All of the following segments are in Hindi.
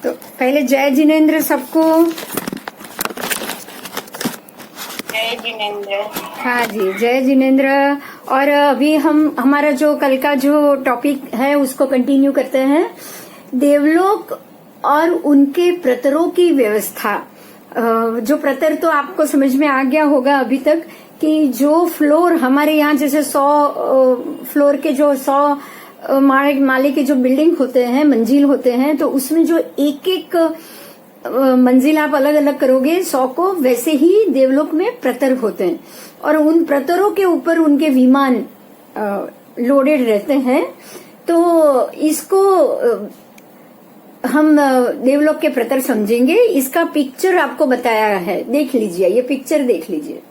तो पहले जय जिनेन्द्र सबको। जय जिनेन्द्र। हाँ जी, जय जिनेन्द्र। और अभी हम हमारा जो कल का जो टॉपिक है उसको कंटिन्यू करते हैं। देवलोक और उनके प्रतरों की व्यवस्था। जो प्रतर तो आपको समझ में आ गया होगा अभी तक कि जो फ्लोर हमारे यहाँ जैसे 100 फ्लोर के जो 100 माले के जो बिल्डिंग होते हैं, मंजिल होते हैं, तो उसमें जो एक एक मंजिल आप अलग अलग करोगे 100 को, वैसे ही देवलोक में प्रतर होते हैं और उन प्रतरों के ऊपर उनके विमान लोडेड रहते हैं। तो इसको हम देवलोक के प्रतर समझेंगे। इसका पिक्चर आपको बताया है, देख लीजिए, ये पिक्चर देख लीजिए।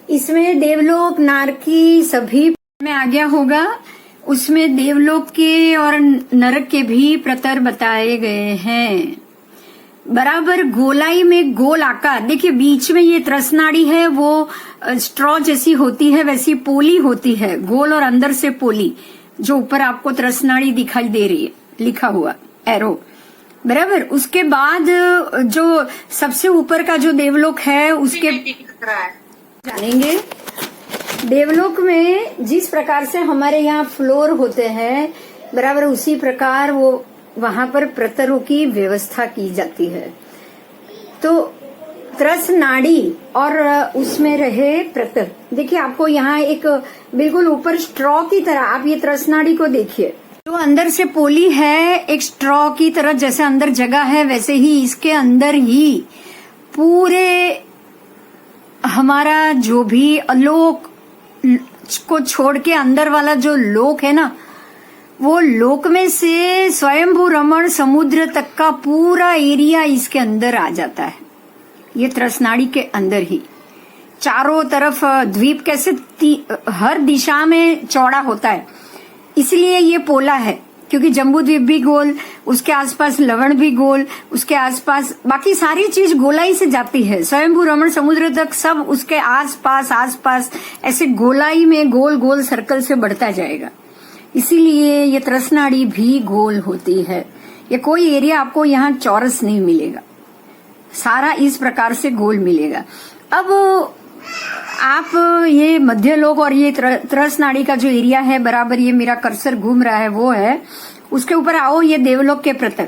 इसमें देवलोक, नारकी सभी में आ गया होगा। उसमें देवलोक के और नरक के भी प्रतर बताए गए हैं। बराबर गोलाई में गोल आकार, देखिए बीच में ये त्रसनाड़ी है, वो स्ट्रॉ जैसी होती है, वैसी पोली होती है, गोल और अंदर से पोली, जो ऊपर आपको त्रसनाड़ी दिखाई दे रही है, लिखा हुआ एरो, बराबर। उसके बाद जो सबसे ऊपर का जो देवलोक है उसके जानेंगे। देवलोक में जिस प्रकार से हमारे यहाँ फ्लोर होते हैं, बराबर उसी प्रकार वो वहां पर प्रतरों की व्यवस्था की जाती है। तो त्रस नाड़ी और उसमें रहे प्रतर। देखिए आपको यहाँ एक बिल्कुल ऊपर स्ट्रॉ की तरह, आप ये त्रस नाड़ी को देखिए, जो अंदर से पोली है एक स्ट्रॉ की तरह, जैसे अंदर जगह है वैसे ही इसके अंदर ही पूरे हमारा जो भी अलोक को छोड़ के अंदर वाला जो लोक है ना, वो लोक में से स्वयंभू रमण समुद्र तक का पूरा एरिया इसके अंदर आ जाता है। ये त्रसनाड़ी के अंदर ही चारों तरफ द्वीप कैसे हर दिशा में चौड़ा होता है, इसलिए ये पोला है, क्योंकि जम्बू द्वीप भी गोल, उसके आसपास लवण भी गोल, उसके आसपास बाकी सारी चीज गोलाई से जाती है। स्वयंभू रमण समुद्र तक सब उसके आसपास ऐसे गोलाई में गोल गोल सर्कल से बढ़ता जाएगा। इसीलिए ये त्रसनाड़ी भी गोल होती है। ये कोई एरिया आपको यहाँ चौरस नहीं मिलेगा, सारा इस प्रकार से गोल मिलेगा। अब आप ये मध्यलोक और ये त्रसनाड़ी का जो एरिया है, बराबर ये मेरा कर्सर घूम रहा है वो है, उसके ऊपर आओ। ये देवलोक के प्रतर,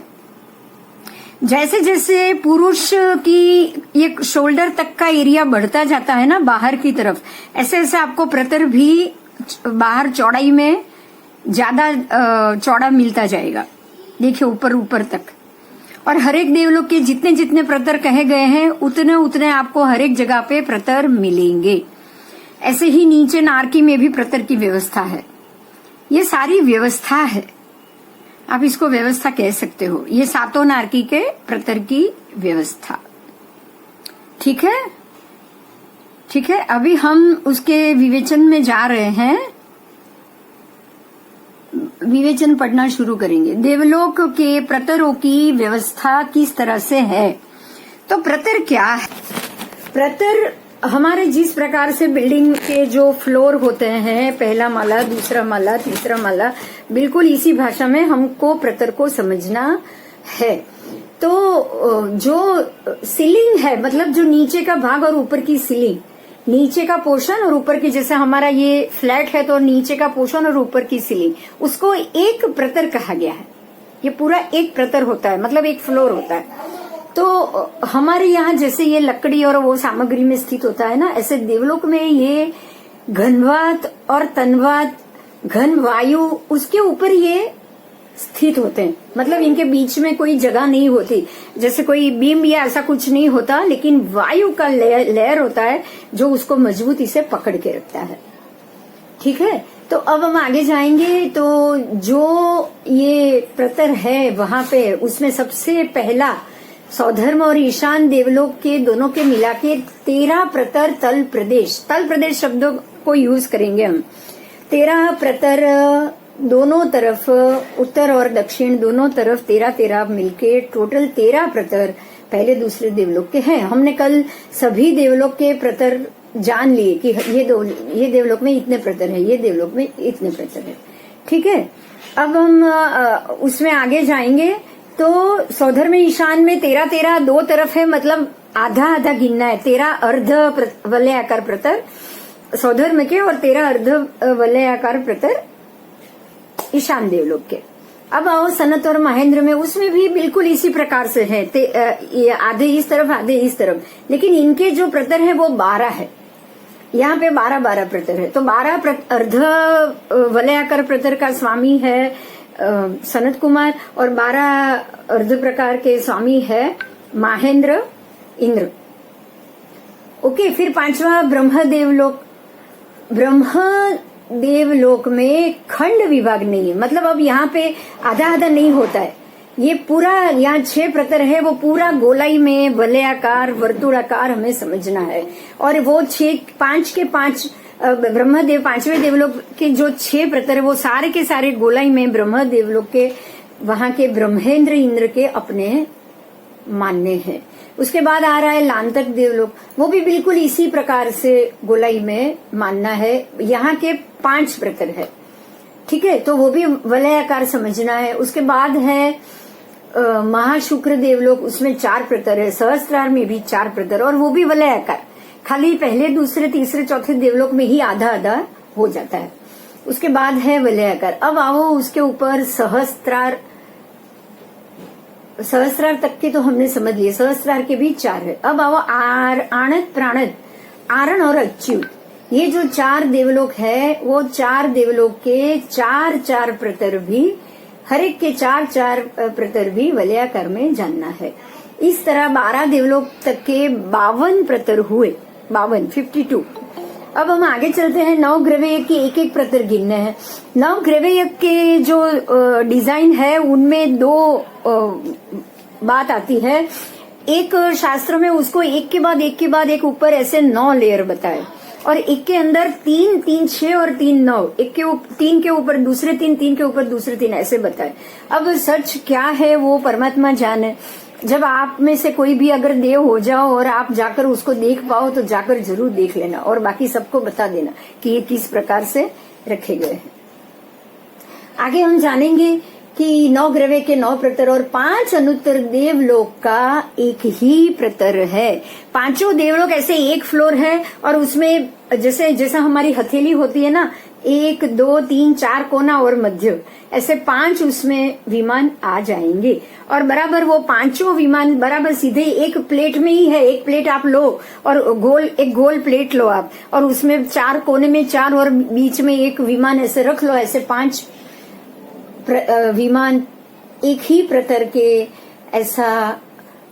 जैसे जैसे पुरुष की ये शोल्डर तक का एरिया बढ़ता जाता है ना बाहर की तरफ, ऐसे ऐसे आपको प्रतर भी बाहर चौड़ाई में ज्यादा चौड़ा मिलता जाएगा। देखिए ऊपर तक। और हर एक देवलोक के जितने जितने प्रतर कहे गए हैं उतने उतने आपको हर एक जगह पे प्रतर मिलेंगे। ऐसे ही नीचे नारकी में भी प्रतर की व्यवस्था है। ये सारी व्यवस्था है, आप इसको व्यवस्था कह सकते हो। ये सातों नारकी के प्रतर की व्यवस्था, ठीक है, ठीक है। अभी हम उसके विवेचन में जा रहे हैं, विवेचन पढ़ना शुरू करेंगे। देवलोक के प्रतरों की व्यवस्था किस तरह से है? तो प्रतर क्या है? प्रतर हमारे जिस प्रकार से बिल्डिंग के जो फ्लोर होते हैं, पहला माला, दूसरा माला, तीसरा माला, बिल्कुल इसी भाषा में हमको प्रतर को समझना है। तो जो सीलिंग है, मतलब जो नीचे का भाग और ऊपर की सीलिंग, नीचे का पोर्शन और ऊपर की, जैसे हमारा ये फ्लैट है तो नीचे का पोर्शन और ऊपर की सीलिंग, उसको एक प्रतर कहा गया है। ये पूरा एक प्रतर होता है, मतलब एक फ्लोर होता है। तो हमारे यहाँ जैसे ये लकड़ी और वो सामग्री में स्थित होता है ना, ऐसे देवलोक में ये घनवात और तनवात, घन वायु, उसके ऊपर ये स्थित होते हैं। मतलब इनके बीच में कोई जगह नहीं होती, जैसे कोई बीम या ऐसा कुछ नहीं होता, लेकिन वायु का लेयर होता है जो उसको मजबूती से पकड़ के रखता है, ठीक है। तो अब हम आगे जाएंगे। तो जो ये प्रतर है वहां पे, उसमें सबसे पहला सौधर्म और ईशान देवलोक के दोनों के मिला के 13 प्रतर तल प्रदेश शब्दों को यूज करेंगे हम। 13 प्रतर दोनों तरफ, उत्तर और दक्षिण दोनों तरफ 13-13 मिलके टोटल 13 प्रतर पहले दूसरे देवलोक के हैं। हमने कल सभी देवलोक के प्रतर जान लिए कि ये देवलोक में इतने प्रतर है, ये देवलोक में इतने प्रतर है, ठीक है। अब हम उसमें आगे जाएंगे तो सौधर में ईशान में 13-13 दो तरफ है, मतलब आधा आधा गिनना है। 13 अर्ध वलयाकार प्रतर सौधर में के और 13 अर्ध वलयाकार प्रतर ईशान देवलोक के। अब आओ सनत और महेंद्र में, उसमें भी बिल्कुल इसी प्रकार से है, आधे इस तरफ आधे इस तरफ, लेकिन इनके जो प्रतर है वो 12 है। यहाँ पे 12-12 प्रतर है। तो 12 अर्ध वलयाकार प्रतर का स्वामी है सनत कुमार और 12 अर्ध प्रकार के स्वामी है महेंद्र इंद्र। ओके, फिर 5वां ब्रह्म देवलोक। ब्रह्म देवलोक में खंड विभाग नहीं है, मतलब अब यहाँ पे आधा आधा नहीं होता है। ये पूरा यहाँ 6 प्रतर है, वो पूरा गोलाई में वलयाकार वर्तुलाकार हमें समझना है। और वो 5 के 5 ब्रह्मदेव 5वें देवलोक के जो 6 प्रतर है वो सारे के सारे गोलाई में ब्रह्म देवलोक के वहां के ब्रह्मेंद्र इंद्र के अपने मानने हैं। उसके बाद आ रहा है लांतक देवलोक, वो भी बिल्कुल इसी प्रकार से गोलाई में मानना है। यहाँ के 5 प्रतर है, ठीक है, तो वो भी वलयाकार समझना है। उसके बाद है महाशुक्र देवलोक, उसमें 4 प्रतर है। सहस्त्रार में भी 4 प्रतर और वो भी वलयाकार, खाली पहले दूसरे तीसरे चौथे देवलोक में ही आधा आधा हो जाता है। उसके बाद है वलयाकार। अब आओ उसके ऊपर सहस्त्रार तक के तो हमने समझ लिए, सहस्त्रार के भी 4 है। अब आओ आणत प्राणत आरण और अच्युत, ये जो 4 देवलोक है वो 4 देवलोक के 4-4 प्रतर भी, हर एक के 4-4 प्रतर भी वलयाकार में जानना है। इस तरह 12 देवलोक तक के 52 प्रतर हुए, 52। अब हम आगे चलते हैं। नवग्रहवेय के एक प्रतर गिनने हैं। नवग्रहवेय के जो डिजाइन है उनमें 2 बात आती है। एक शास्त्र में उसको एक के बाद एक ऊपर ऐसे 9 लेयर बताए, और एक के अंदर 3 6 और 3 9, 3 के ऊपर दूसरे 3 के ऊपर दूसरे 3 ऐसे बताए। अब सच क्या है वो परमात्मा जाने। जब आप में से कोई भी अगर देव हो जाओ और आप जाकर उसको देख पाओ तो जाकर जरूर देख लेना और बाकी सबको बता देना कि ये किस प्रकार से रखे गए हैं। आगे हम जानेंगे कि 9 ग्रह के 9 प्रतर और 5 अनुत्तर देवलोक का एक ही प्रतर है। 5 देवलोक ऐसे एक फ्लोर है और उसमें जैसा हमारी हथेली होती है ना, 1 2 3 4 कोना और मध्य, ऐसे 5 उसमें विमान आ जाएंगे और बराबर वो 5 विमान बराबर सीधे एक प्लेट में ही है। एक प्लेट आप लो और एक गोल प्लेट लो आप, और उसमें 4 कोने में 4 और बीच में एक विमान ऐसे रख लो। ऐसे 5 विमान एक ही प्रतर के, ऐसा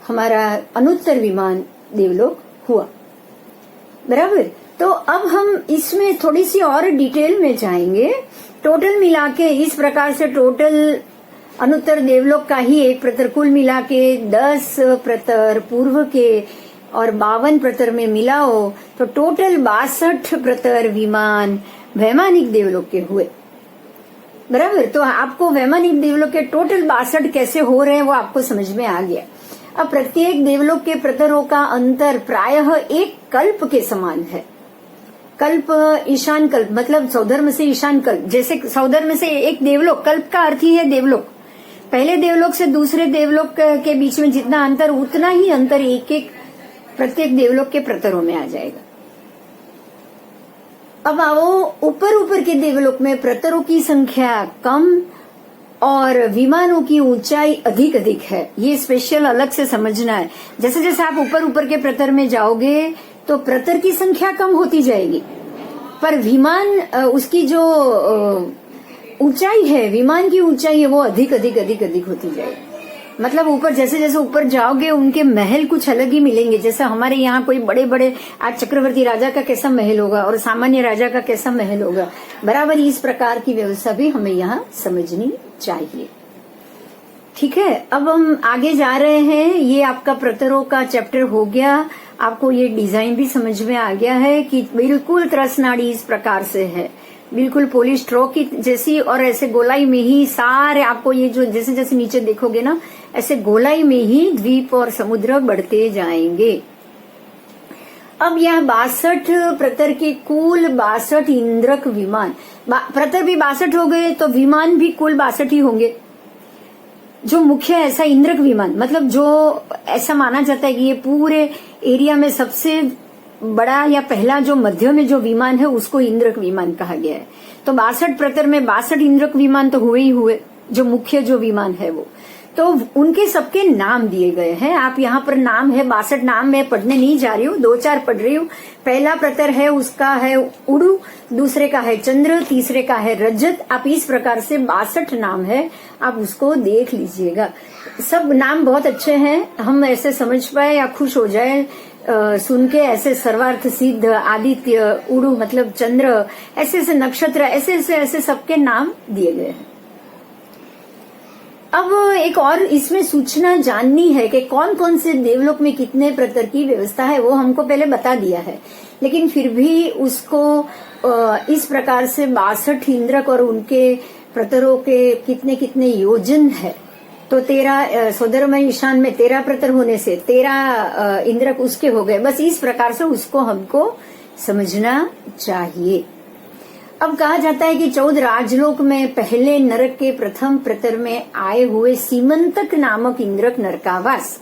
हमारा अनुत्तर विमान देवलोक हुआ, बराबर। तो अब हम इसमें थोड़ी सी और डिटेल में जाएंगे। टोटल मिला के इस प्रकार से टोटल अनुत्तर देवलोक का ही एक प्रतर, कुल मिला के 10 प्रतर पूर्व के और 52 प्रतर में मिलाओ तो टोटल 62 प्रतर विमान वैमानिक देवलोक के हुए, बराबर। तो आपको वैमानिक देवलोक के टोटल 62 कैसे हो रहे हैं वो आपको समझ में आ गया। अब प्रत्येक देवलोक के प्रतरों का अंतर प्रायः एक कल्प के समान है। कल्प ईशान कल्प, मतलब सौधर्म से ईशान कल्प। जैसे सौधर्म से एक देवलोक, कल्प का अर्थ ही है देवलोक। पहले देवलोक से दूसरे देवलोक के बीच में जितना अंतर, उतना ही अंतर एक प्रत्येक देवलोक के प्रतरों में आ जाएगा। अब आओ ऊपर के देवलोक में प्रतरों की संख्या कम और विमानों की ऊंचाई अधिक है। ये स्पेशल अलग से समझना है। जैसे जैसे आप ऊपर के प्रतर में जाओगे तो प्रतर की संख्या कम होती जाएगी, पर विमान उसकी जो ऊंचाई है, विमान की ऊंचाई है, वो अधिक होती जाएगी। मतलब ऊपर जैसे जैसे ऊपर जाओगे उनके महल कुछ अलग ही मिलेंगे। जैसे हमारे यहाँ कोई बड़े बड़े आज चक्रवर्ती राजा का कैसा महल होगा और सामान्य राजा का कैसा महल होगा, बराबर इस प्रकार की व्यवस्था भी हमें यहाँ समझनी चाहिए। ठीक है, अब हम आगे जा रहे हैं। ये आपका प्रतरों का चैप्टर हो गया। आपको ये डिजाइन भी समझ में आ गया है कि बिल्कुल त्रसनाड़ी इस प्रकार से है, बिल्कुल पोलिश स्ट्रोक की जैसी, और ऐसे गोलाई में ही सारे आपको ये जो जैसे जैसे नीचे देखोगे ना, ऐसे गोलाई में ही द्वीप और समुद्र बढ़ते जाएंगे। अब यह 62 प्रतर के कुल 62 इंद्रक विमान, प्रतर भी 62 हो गए तो विमान भी कुल 62 ही होंगे। जो मुख्य ऐसा इंद्रक विमान, मतलब जो ऐसा माना जाता है कि ये पूरे एरिया में सबसे बड़ा या पहला जो मध्य में जो विमान है उसको इंद्रक विमान कहा गया है। तो 62 प्रतर में 62 इंद्रक विमान तो हुए ही हुए, जो मुख्य जो विमान है वो। तो उनके सबके नाम दिए गए हैं। आप यहाँ पर नाम है 62 नाम मैं पढ़ने नहीं जा रही हूँ, 2-4 पढ़ रही हूँ। पहला प्रतर है उसका है उड़ू, दूसरे का है चंद्र, तीसरे का है रजत। आप इस प्रकार से 62 नाम है, आप उसको देख लीजिएगा। सब नाम बहुत अच्छे हैं, हम ऐसे समझ पाए या खुश हो जाए सुन के। ऐसे सर्वार्थ सिद्ध, आदित्य, उड़ू मतलब चंद्र, ऐसे ऐसे नक्षत्र, ऐसे ऐसे ऐसे सबके नाम दिए गए हैं। अब एक और इसमें सूचना जाननी है कि कौन कौन से देवलोक में कितने प्रतर की व्यवस्था है, वो हमको पहले बता दिया है, लेकिन फिर भी उसको इस प्रकार से 62 इंद्रक और उनके प्रतरों के कितने कितने योजन है। तो 13 सौधर्म ईशान में 13 प्रतर होने से 13 इंद्रक उसके हो गए। बस इस प्रकार से उसको हमको समझना चाहिए। अब कहा जाता है कि 14 राजलोक में पहले नरक के प्रथम प्रतर में आए हुए सीमंतक नामक इंद्रक नरकावास।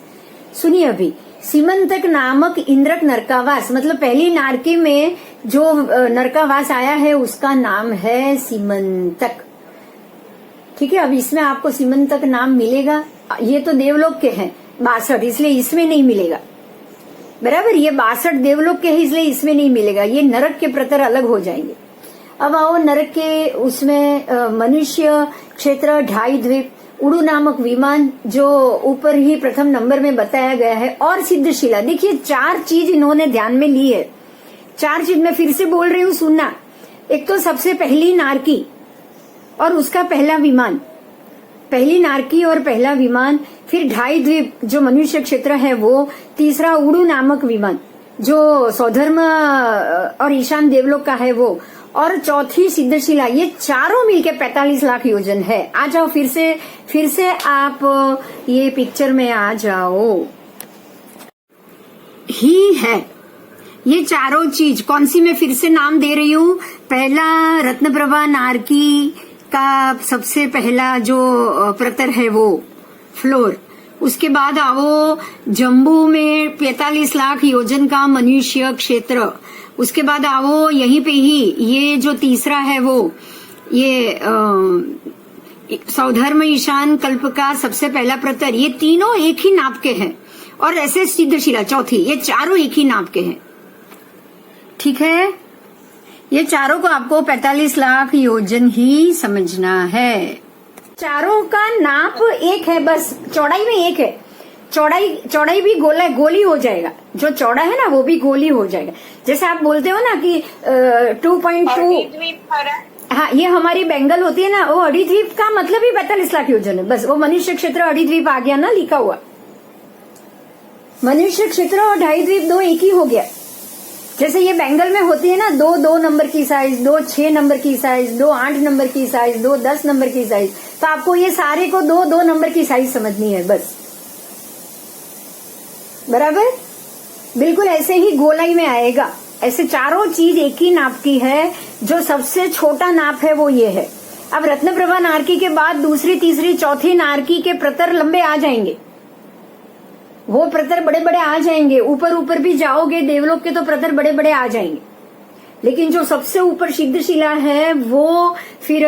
सुनिए अभी, सीमंतक नामक इंद्रक नरकावास मतलब पहली नारकी में जो नरकावास आया है उसका नाम है सीमंतक। ठीक है, अब इसमें आपको सीमंतक नाम मिलेगा। ये तो देवलोक के हैं 62, इसलिए इसमें नहीं मिलेगा। बराबर, ये 62 देवलोक के हैं इसलिए इसमें नहीं मिलेगा, ये नरक के प्रतर अलग हो जाएंगे। अब आओ नरक के उसमें मनुष्य क्षेत्र, ढाई द्वीप, उड़ू नामक विमान जो ऊपर ही प्रथम नंबर में बताया गया है, और सिद्धशिला। देखिए 4 चीज इन्होंने ध्यान में ली है। 4 चीज मैं फिर से बोल रही हूँ, सुनना। एक तो सबसे पहली नारकी और उसका पहला विमान, पहली नारकी और पहला विमान, फिर ढाई द्वीप जो मनुष्य क्षेत्र है वो, तीसरा उड़ू नामक विमान जो सौधर्म और ईशान देवलोक का है वो, और चौथी सिद्धशिला। ये चारों मिलके 45 लाख योजन है। आ जाओ फिर से आप ये पिक्चर में आ जाओ। ही है ये चारों चीज। कौन सी मैं फिर से नाम दे रही हूँ। पहला रत्नप्रभा नारकी का सबसे पहला जो प्रतर है वो फ्लोर। उसके बाद आओ जम्बू में 45 लाख योजन का मनुष्य क्षेत्र। उसके बाद आओ यहीं पे ही ये जो तीसरा है वो ये सौधर्म ईशान कल्प का सबसे पहला प्रतर। ये तीनों एक ही नाप के हैं, और ऐसे सिद्धशिला चौथी, ये चारों एक ही नाप के हैं। ठीक है, ये चारों को आपको 45 लाख योजन ही समझना है। चारों का नाप एक है, बस चौड़ाई में एक है। चौड़ाई भी गोली हो जाएगा, जो चौड़ा है ना वो भी गोली हो जाएगा। जैसे आप बोलते हो ना कि 2.2, हाँ ये हमारी बेंगल होती है ना, वो अड़ी द्वीप का मतलब ही 45 लाख योजन है। बस वो मनुष्य क्षेत्र अड़ी द्वीप आ गया ना लिखा हुआ। मनुष्य क्षेत्र और ढाई द्वीप दो एक ही हो गया। जैसे ये बेंगल में होती है ना, 2 नंबर की साइज, 2 6 नंबर की साइज, 2 8 नंबर की साइज, 2 10 नंबर की साइज। तो आपको ये सारे को 2 नंबर की साइज समझनी है बस। बराबर, बिल्कुल ऐसे ही गोलाई में आएगा। ऐसे चारों चीज एक ही नाप की है। जो सबसे छोटा नाप है वो ये है। अब रत्नप्रभा नारकी के बाद दूसरी, तीसरी, चौथी नारकी के प्रतर लंबे आ जाएंगे। वो प्रतर बड़े बड़े आ जाएंगे। ऊपर भी जाओगे देवलोक के तो प्रतर बड़े बड़े आ जाएंगे। लेकिन जो सबसे ऊपर सिद्धशिला है वो फिर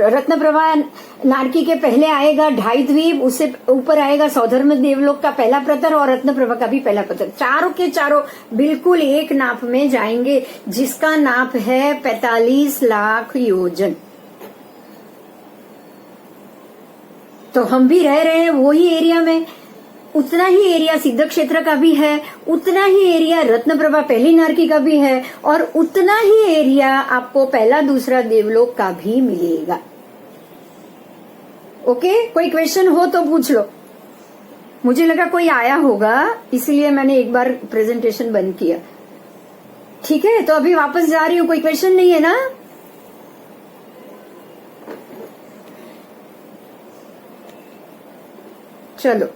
रत्नप्रभा नारकी के पहले आएगा ढाई द्वीप, उससे ऊपर आएगा सौधर्म देवलोक का पहला प्रतर और रत्नप्रभा का भी पहला प्रतर। चारों के चारों बिल्कुल एक नाप में जाएंगे, जिसका नाप है 45 लाख योजन। तो हम भी रह रहे हैं वही एरिया में। उतना ही एरिया सिद्ध क्षेत्र का भी है, उतना ही एरिया रत्नप्रभा पहली नारकी का भी है, और उतना ही एरिया आपको पहला दूसरा देवलोक का भी मिलेगा। ओके, कोई क्वेश्चन हो तो पूछ लो। मुझे लगा कोई आया होगा, इसलिए मैंने एक बार प्रेजेंटेशन बंद किया। ठीक है, तो अभी वापस जा रही हूँ। कोई क्वेश्चन नहीं है ना? चलो,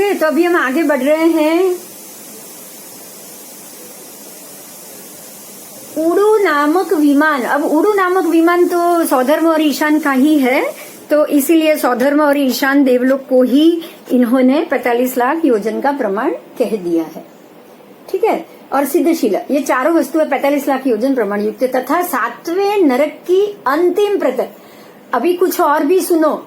ओके, तो अभी हम आगे बढ़ रहे हैं। उड़ू नामक विमान। अब उड़ू नामक विमान तो सौधर्म और ईशान का ही है, तो इसीलिए सौधर्म और ईशान देवलोक को ही इन्होंने 45 लाख योजन का प्रमाण कह दिया है। ठीक है। और सिद्धशीला, ये चारों वस्तुएं 45 लाख योजन प्रमाण युक्त तथा 7वें नरक की अंतिम प्रतर। अभी कुछ और भी सुनो,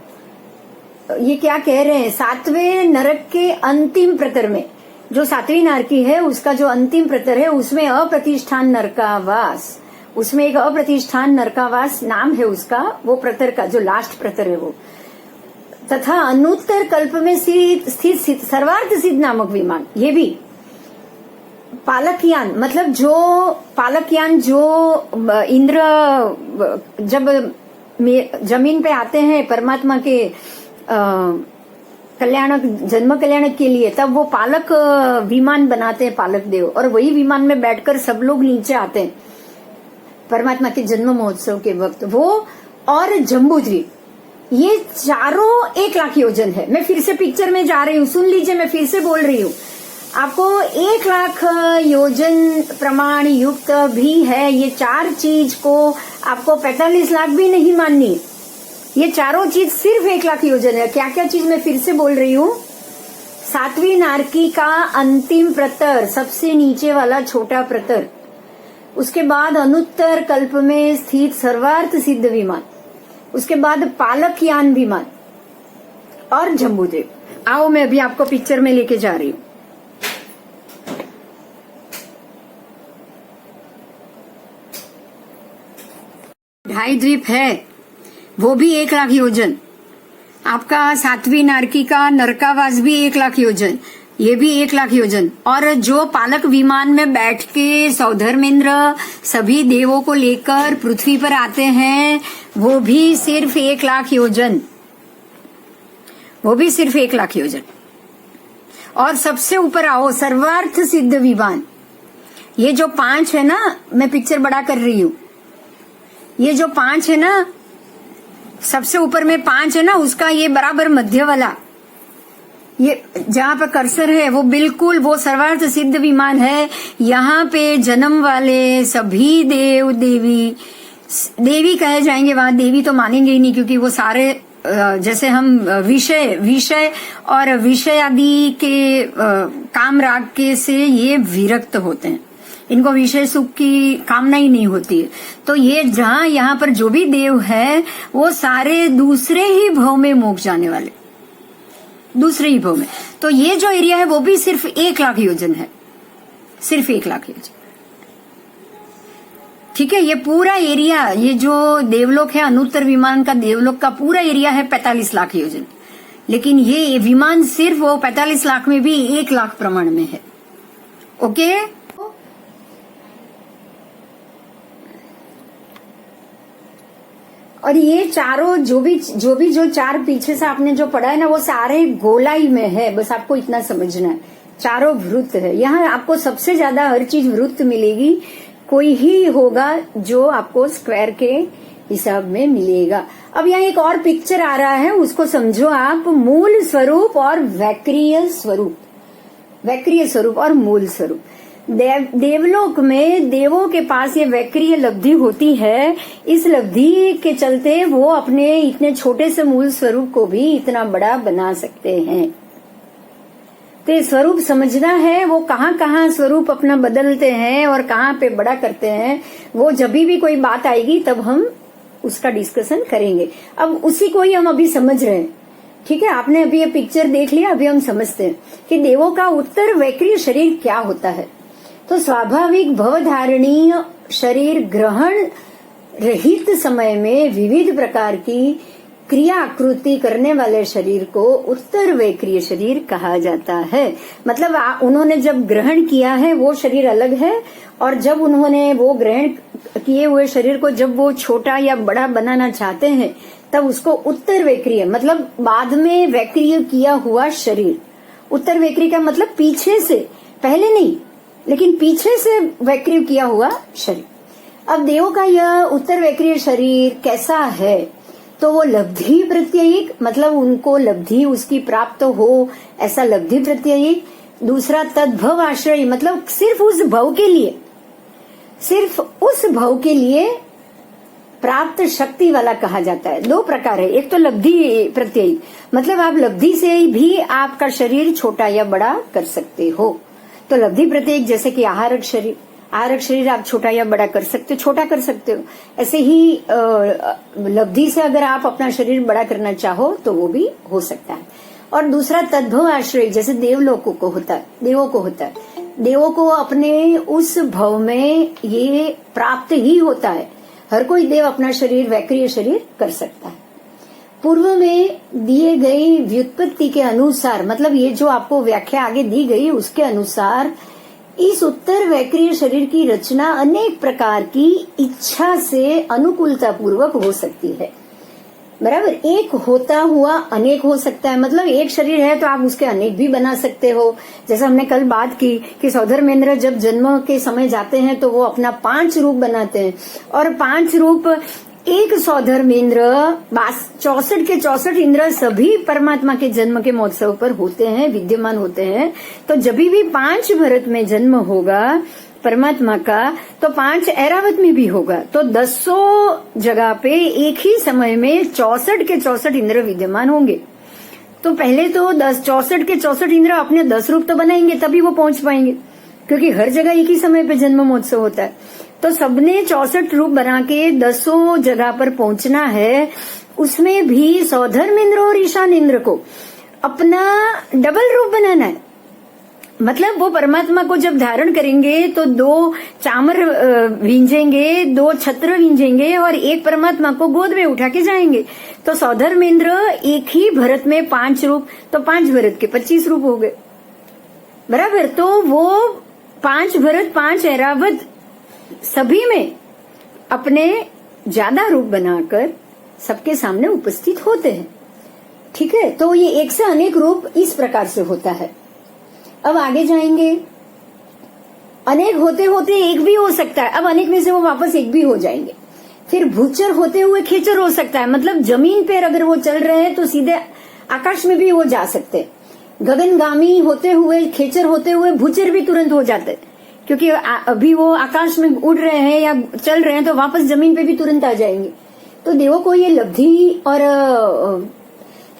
ये क्या कह रहे हैं। 7वें नरक के अंतिम प्रतर में, जो 7वीं नारकी है उसका जो अंतिम प्रतर है, उसमें अप्रतिष्ठान नरकावास, उसमें एक अप्रतिष्ठान नरकावास नाम है उसका, वो प्रतर का जो लास्ट प्रतर है वो, तथा अनुत्तर कल्प में स्थित सर्वार्थ सिद्ध नामक विमान। ये भी पालकयान, मतलब जो पालकयान जो इंद्र जब जमीन पे आते हैं परमात्मा के कल्याणक, जन्म कल्याणक के लिए, तब वो पालक विमान बनाते हैं, पालक देव, और वही विमान में बैठकर सब लोग नीचे आते हैं परमात्मा के जन्म महोत्सव के वक्त। वो और जम्बूद्वीप, ये चारों 1 लाख योजन है। मैं फिर से पिक्चर में जा रही हूँ, सुन लीजिए, मैं फिर से बोल रही हूँ आपको। 1 लाख योजन प्रमाण युक्त भी है। ये 4 चीज को आपको 45 लाख भी नहीं माननी, ये चारों चीज सिर्फ 1 लाख योजन है। क्या क्या चीज मैं फिर से बोल रही हूँ। 7वीं नारकी का अंतिम प्रतर, सबसे नीचे वाला छोटा प्रतर, उसके बाद अनुत्तर कल्प में स्थित सर्वार्थ सिद्ध विमान, उसके बाद पालकयान विमान और जम्बूद्वीप। आओ मैं अभी आपको पिक्चर में लेके जा रही हूँ। ढाई द्वीप है, वो भी 1 लाख योजन। आपका 7वीं नारकी का नरकावास भी 1 लाख योजन, ये भी 1 लाख योजन। और जो पालक विमान में बैठ के सौधर्मेंद्र सभी देवों को लेकर पृथ्वी पर आते हैं, वो भी सिर्फ 1 लाख योजन, वो भी सिर्फ 1 लाख योजन। और सबसे ऊपर आओ, सर्वार्थ सिद्ध विमान। ये जो 5 है ना, मैं पिक्चर बड़ा कर रही हूँ, ये जो 5 है ना, सबसे ऊपर में 5 है ना, उसका ये बराबर मध्य वाला, ये जहाँ पर कर्सर है वो बिल्कुल वो सर्वार्थ सिद्ध विमान है। यहाँ पे जन्म वाले सभी देव देवी, देवी कहे जाएंगे, वहां देवी तो मानेंगे ही नहीं, क्योंकि वो सारे जैसे हम विषय और विषय आदि के काम राग के से ये विरक्त होते हैं, इनको विषय सुख की कामना ही नहीं होती है। तो ये जहाँ यहाँ पर जो भी देव है वो सारे दूसरे ही भव में मोक्ष जाने वाले, दूसरे ही भव में। तो ये जो एरिया है वो भी सिर्फ 1 लाख योजन है, सिर्फ 1 लाख योजन। ठीक है। ये पूरा एरिया, ये जो देवलोक है, अनुत्तर विमान का देवलोक का पूरा एरिया है 45 लाख योजन, लेकिन ये विमान सिर्फ वो 45 लाख में भी 1 लाख प्रमाण में है। ओके। और ये चारों जो 4 पीछे से आपने जो पढ़ा है ना, वो सारे गोलाई में है, बस आपको इतना समझना है। चारों वृत्त है, यहाँ आपको सबसे ज्यादा हर चीज वृत्त मिलेगी, कोई ही होगा जो आपको स्क्वायर के हिसाब में मिलेगा। अब यहाँ एक और पिक्चर आ रहा है, उसको समझो आप। मूल स्वरूप और वैक्रिय स्वरूप, वैक्रिय स्वरूप और मूल स्वरूप। देवलोक में देवों के पास ये वैक्रिय लब्धि होती है, इस लब्धि के चलते वो अपने इतने छोटे से मूल स्वरूप को भी इतना बड़ा बना सकते हैं। तो स्वरूप समझना है, वो कहाँ कहाँ स्वरूप अपना बदलते हैं और कहाँ पे बड़ा करते हैं, वो जब भी कोई बात आएगी तब हम उसका डिस्कशन करेंगे। अब उसी को ही हम अभी समझ रहे हैं। ठीक है, आपने अभी ये पिक्चर देख लिया, अभी हम समझते हैं कि देवों का उत्तर वैक्रिय शरीर क्या होता है। तो स्वाभाविक भवधारणीय शरीर ग्रहण रहित समय में विविध प्रकार की क्रिया आकृति करने वाले शरीर को उत्तर वैक्रिय शरीर कहा जाता है। मतलब उन्होंने जब ग्रहण किया है वो शरीर अलग है, और जब उन्होंने वो ग्रहण किए हुए शरीर को जब वो छोटा या बड़ा बनाना चाहते हैं तब उसको उत्तर वैक्रिय, मतलब बाद में वैक्रिय किया हुआ शरीर। उत्तर वैक्रिय का मतलब पीछे से, पहले नहीं लेकिन पीछे से वैक्रिय किया हुआ शरीर। अब देवों का यह उत्तर वैक्रिय शरीर कैसा है, तो वो लब्धि प्रत्ययिक, मतलब उनको लब्धि उसकी प्राप्त हो, ऐसा लब्धि प्रत्ययिक। दूसरा तद्भव आश्रय, मतलब सिर्फ उस भव के लिए, सिर्फ उस भव के लिए प्राप्त शक्ति वाला कहा जाता है। दो प्रकार है, एक तो लब्धि प्रत्ययिक, मतलब आप लब्धि से भी आपका शरीर छोटा या बड़ा कर सकते हो। तो लब्धि प्रत्ययिक जैसे कि आहारक शरीर, आहारक शरीर आप छोटा या बड़ा कर सकते हो, छोटा कर सकते हो। ऐसे ही लब्धि से अगर आप अपना शरीर बड़ा करना चाहो तो वो भी हो सकता है। और दूसरा तद्भव आश्रय, जैसे देवलोकों को होता है, देवों को होता है, देवों को अपने उस भव में ये प्राप्त ही होता है। हर कोई देव अपना शरीर, वैक्रिय शरीर कर सकता है। पूर्व में दिए गई व्युत्पत्ति के अनुसार, मतलब ये जो आपको व्याख्या आगे दी गई उसके अनुसार इस उत्तर वैक्रिय शरीर की रचना अनेक प्रकार की इच्छा से अनुकूलता पूर्वक हो सकती है। बराबर, एक होता हुआ अनेक हो सकता है, मतलब एक शरीर है तो आप उसके अनेक भी बना सकते हो। जैसे हमने कल बात की कि सौधर्मेंद्र जब जन्म के समय जाते हैं तो वो अपना 5 रूप बनाते हैं, और 5 रूप एक सौधर्मेंद्र 64 के 64 इंद्र सभी परमात्मा के जन्म के महोत्सव पर होते हैं, विद्यमान होते हैं। तो जब भी 5 भरत में जन्म होगा परमात्मा का, तो 5 ऐरावत में भी होगा। तो 10 जगह पे एक ही समय में 64 के 64 इंद्र विद्यमान होंगे। तो पहले तो 64 के 64 इंद्र अपने 10 रूप तो बनाएंगे, तभी वो पहुंच पाएंगे, क्योंकि हर जगह एक ही समय पे जन्म महोत्सव होता है। तो सबने 64 रूप बना के 10 जगह पर पहुंचना है। उसमें भी सौधर्मेंद्र और ईशान इंद्र को अपना डबल रूप बनाना है। मतलब वो परमात्मा को जब धारण करेंगे तो 2 चामर विंजेंगे, 2 छत्र विंजेंगे और एक परमात्मा को गोद में उठा के जाएंगे। तो सौधर्मेंद्र एक ही भरत में 5 रूप, तो 5 भरत के 25 रूप हो गए। बराबर, तो वो 5 भरत 5 ऐरावत सभी में अपने ज्यादा रूप बनाकर सबके सामने उपस्थित होते हैं। ठीक है, तो ये एक से अनेक रूप इस प्रकार से होता है। अब आगे जाएंगे, अनेक होते होते एक भी हो सकता है। अब अनेक में से वो वापस एक भी हो जाएंगे। फिर भूचर होते हुए खेचर हो सकता है, मतलब जमीन पर अगर वो चल रहे हैं तो सीधे आकाश में भी वो जा सकते हैं। गगनगामी होते हुए, खेचर होते हुए भूचर भी तुरंत हो जाते हैं, क्योंकि अभी वो आकाश में उड़ रहे हैं या चल रहे हैं तो वापस जमीन पे भी तुरंत आ जाएंगे। तो देवों को ये लब्धि और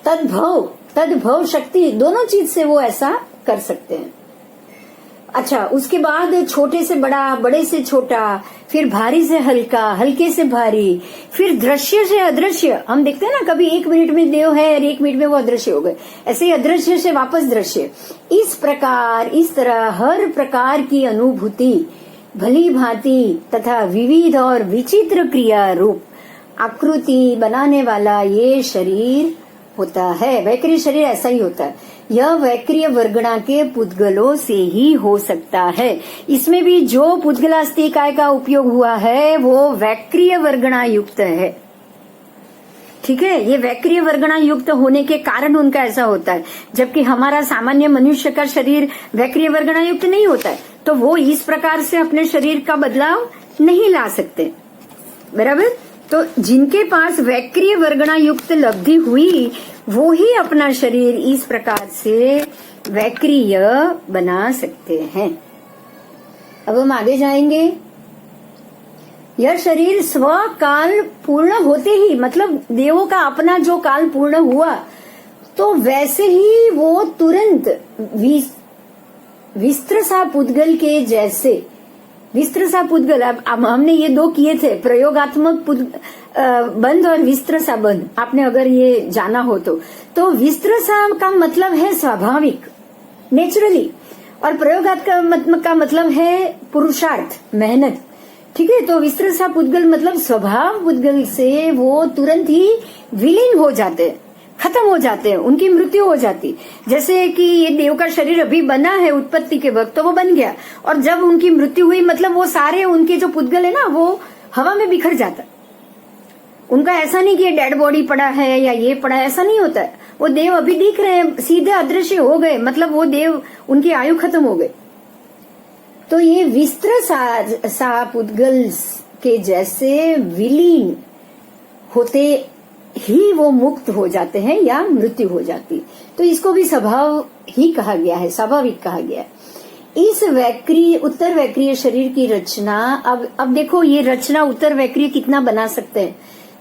तद्भव शक्ति दोनों चीज से वो ऐसा कर सकते हैं। अच्छा, उसके बाद छोटे से बड़ा, बड़े से छोटा, फिर भारी से हल्का, हल्के से भारी, फिर दृश्य से अदृश्य। हम देखते हैं ना, कभी 1 मिनट में देव है और 1 मिनट में वो अदृश्य हो गए, ऐसे ही अदृश्य से वापस दृश्य। इस प्रकार, इस तरह हर प्रकार की अनुभूति भली भांति तथा विविध और विचित्र क्रिया रूप आकृति बनाने वाला ये शरीर होता है। वैक्रिय शरीर ऐसा ही होता है। यह वैक्रिय वर्गणा के पुद्गलों से ही हो सकता है। इसमें भी जो पुद्गलास्तिकाय का उपयोग हुआ है वो वैक्रिय वर्गणा युक्त है। ठीक है, ये वैक्रिय वर्गणा युक्त होने के कारण उनका ऐसा होता है, जबकि हमारा सामान्य मनुष्य का शरीर वैक्रिय वर्गणा युक्त नहीं होता है। तो वो इस प्रकार से अपने शरीर का बदलाव नहीं ला सकते। बराबर, तो जिनके पास वैक्रिय वर्गणा युक्त लब्धि हुई वो ही अपना शरीर इस प्रकार से वैक्रिय बना सकते हैं। अब हम आगे जाएंगे। यह शरीर स्व काल पूर्ण होते ही, मतलब देवों का अपना जो काल पूर्ण हुआ तो वैसे ही वो तुरंत विस्त्रसा पुद्गल के जैसे, विस्त्रसा पुद्गल, अब हमने ये 2 किए थे, प्रयोगात्मक बंध और विस्त्रसा बंध, आपने अगर ये जाना हो तो विस्त्रसा का मतलब है स्वाभाविक, नेचुरली, और प्रयोगात्मक का मतलब है पुरुषार्थ, मेहनत। ठीक है, तो विस्त्रसा पुद्गल मतलब स्वभाव पुद्गल से वो तुरंत ही विलीन हो जाते, खत्म हो जाते हैं, उनकी मृत्यु हो जाती। जैसे कि ये देव का शरीर अभी बना है उत्पत्ति के वक्त, तो वो बन गया, और जब उनकी मृत्यु हुई मतलब वो सारे उनके जो पुद्गल है ना वो हवा में बिखर जाता। उनका ऐसा नहीं कि डेड बॉडी पड़ा है या ये पड़ा है, ऐसा नहीं होता है। वो देव अभी दिख रहे हैं, सीधे अदृश्य हो गए, मतलब वो देव, उनकी आयु खत्म हो गई। तो ये विस्त्र सा पुद्गल के जैसे विलीन होते ही वो मुक्त हो जाते हैं या मृत्यु हो जाती है। तो इसको भी स्वभाव ही कहा गया है, स्वाभाविक कहा गया है। इस वैक्रीय उत्तर वैक्रीय शरीर की रचना, अब देखो ये रचना उत्तर वैक्रीय कितना बना सकते हैं,